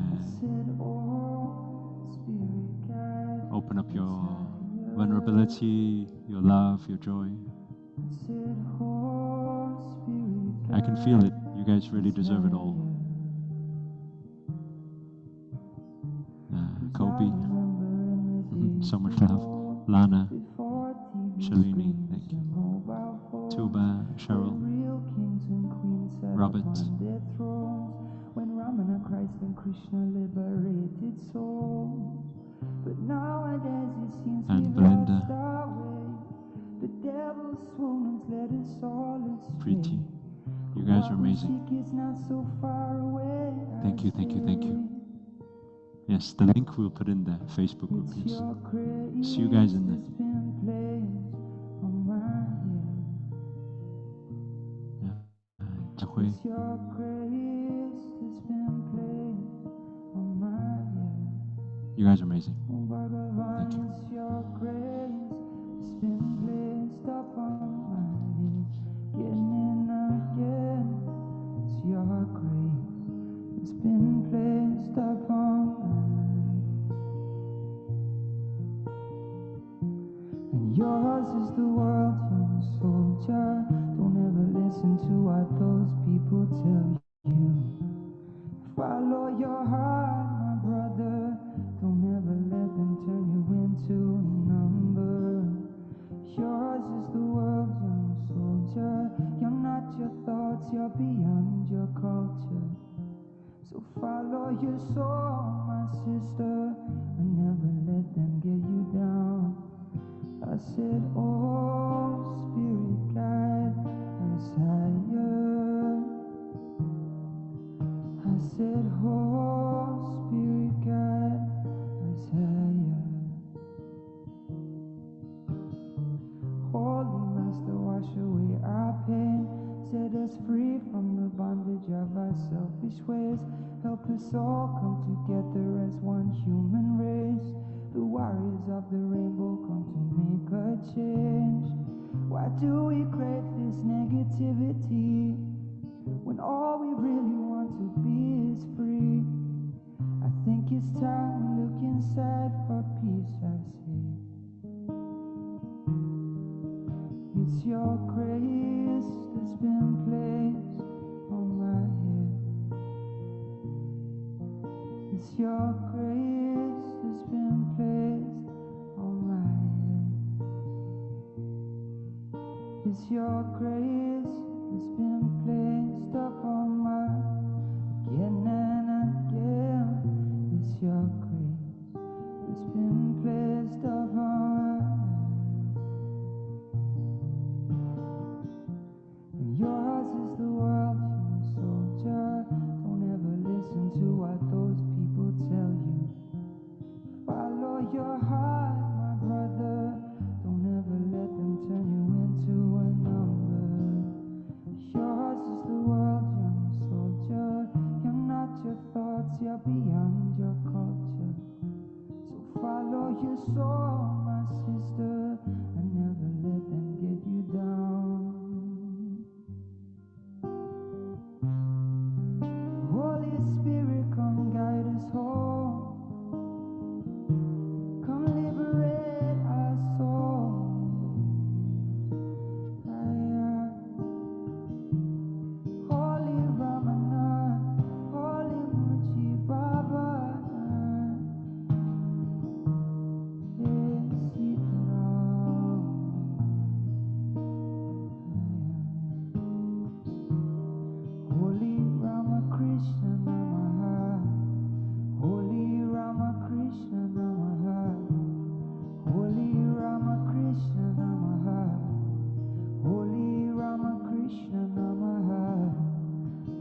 open up your vulnerability, your love, your joy. I can feel it. You guys really deserve it all. Kobe, so much love. Lana, Shalini, thank you. Tuba, Cheryl, Robert, when Ramana, Christ and Krishna liberated souls, but nowadays it seems and Belinda, the devil's swoonings let us all astray. Preeti, you guys are amazing. Thank you, thank you, thank you. Yes, the link we'll put in the Facebook group. Yes. See you guys in there. You guys are amazing. Thank you. And yours is the world, young soldier. Don't ever listen to what those people tell you. Follow your heart, my brother. Don't ever let them turn you into a number. Yours is the world, young soldier. You're not your thoughts, you're beyond your culture. So follow your soul, my sister, and never let them get you down. I said, oh, spirit guide us higher. I said, oh, spirit guide us higher. Holy Master, wash us free from the bondage of our selfish ways. Help us all come together as one human race. The warriors of the rainbow come to make a change. Why do we crave this negativity when all we really want to be is free? I think it's time we look inside for peace, I say. It's your grace that's been placed on my head. It's your grace that's been placed on my head. It's your grace that's been placed upon my again and again. It's your grace that's been placed upon my and yours is the world, human soldier. Don't ever listen to what those people tell you. Follow your heart, my brother. Don't ever let them turn you into a number. Yours is the world, young soldier. You're not your thoughts, you're beyond your culture. So follow your soul, my sister, and never let them get you down. Holy Spirit, come guide us home. Come liberate our souls. Holy Ramana, Holy Muji Baba, Holy Ramakrishna Namaha, Holy Ramakrishna Namaha, Holy Ramakrishna Namaha, Holy Ramakrishna Namaha,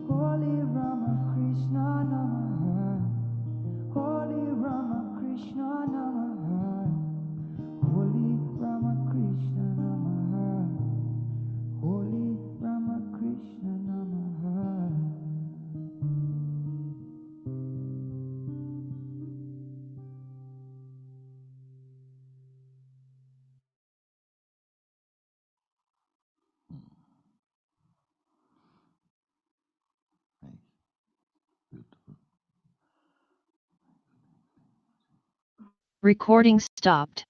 Holy Ramakrishna Namaha, Holy Ramakrishna Namaha, Holy Ramakrishna Namaha, Holy Ramakrishna Namaha. Recording stopped.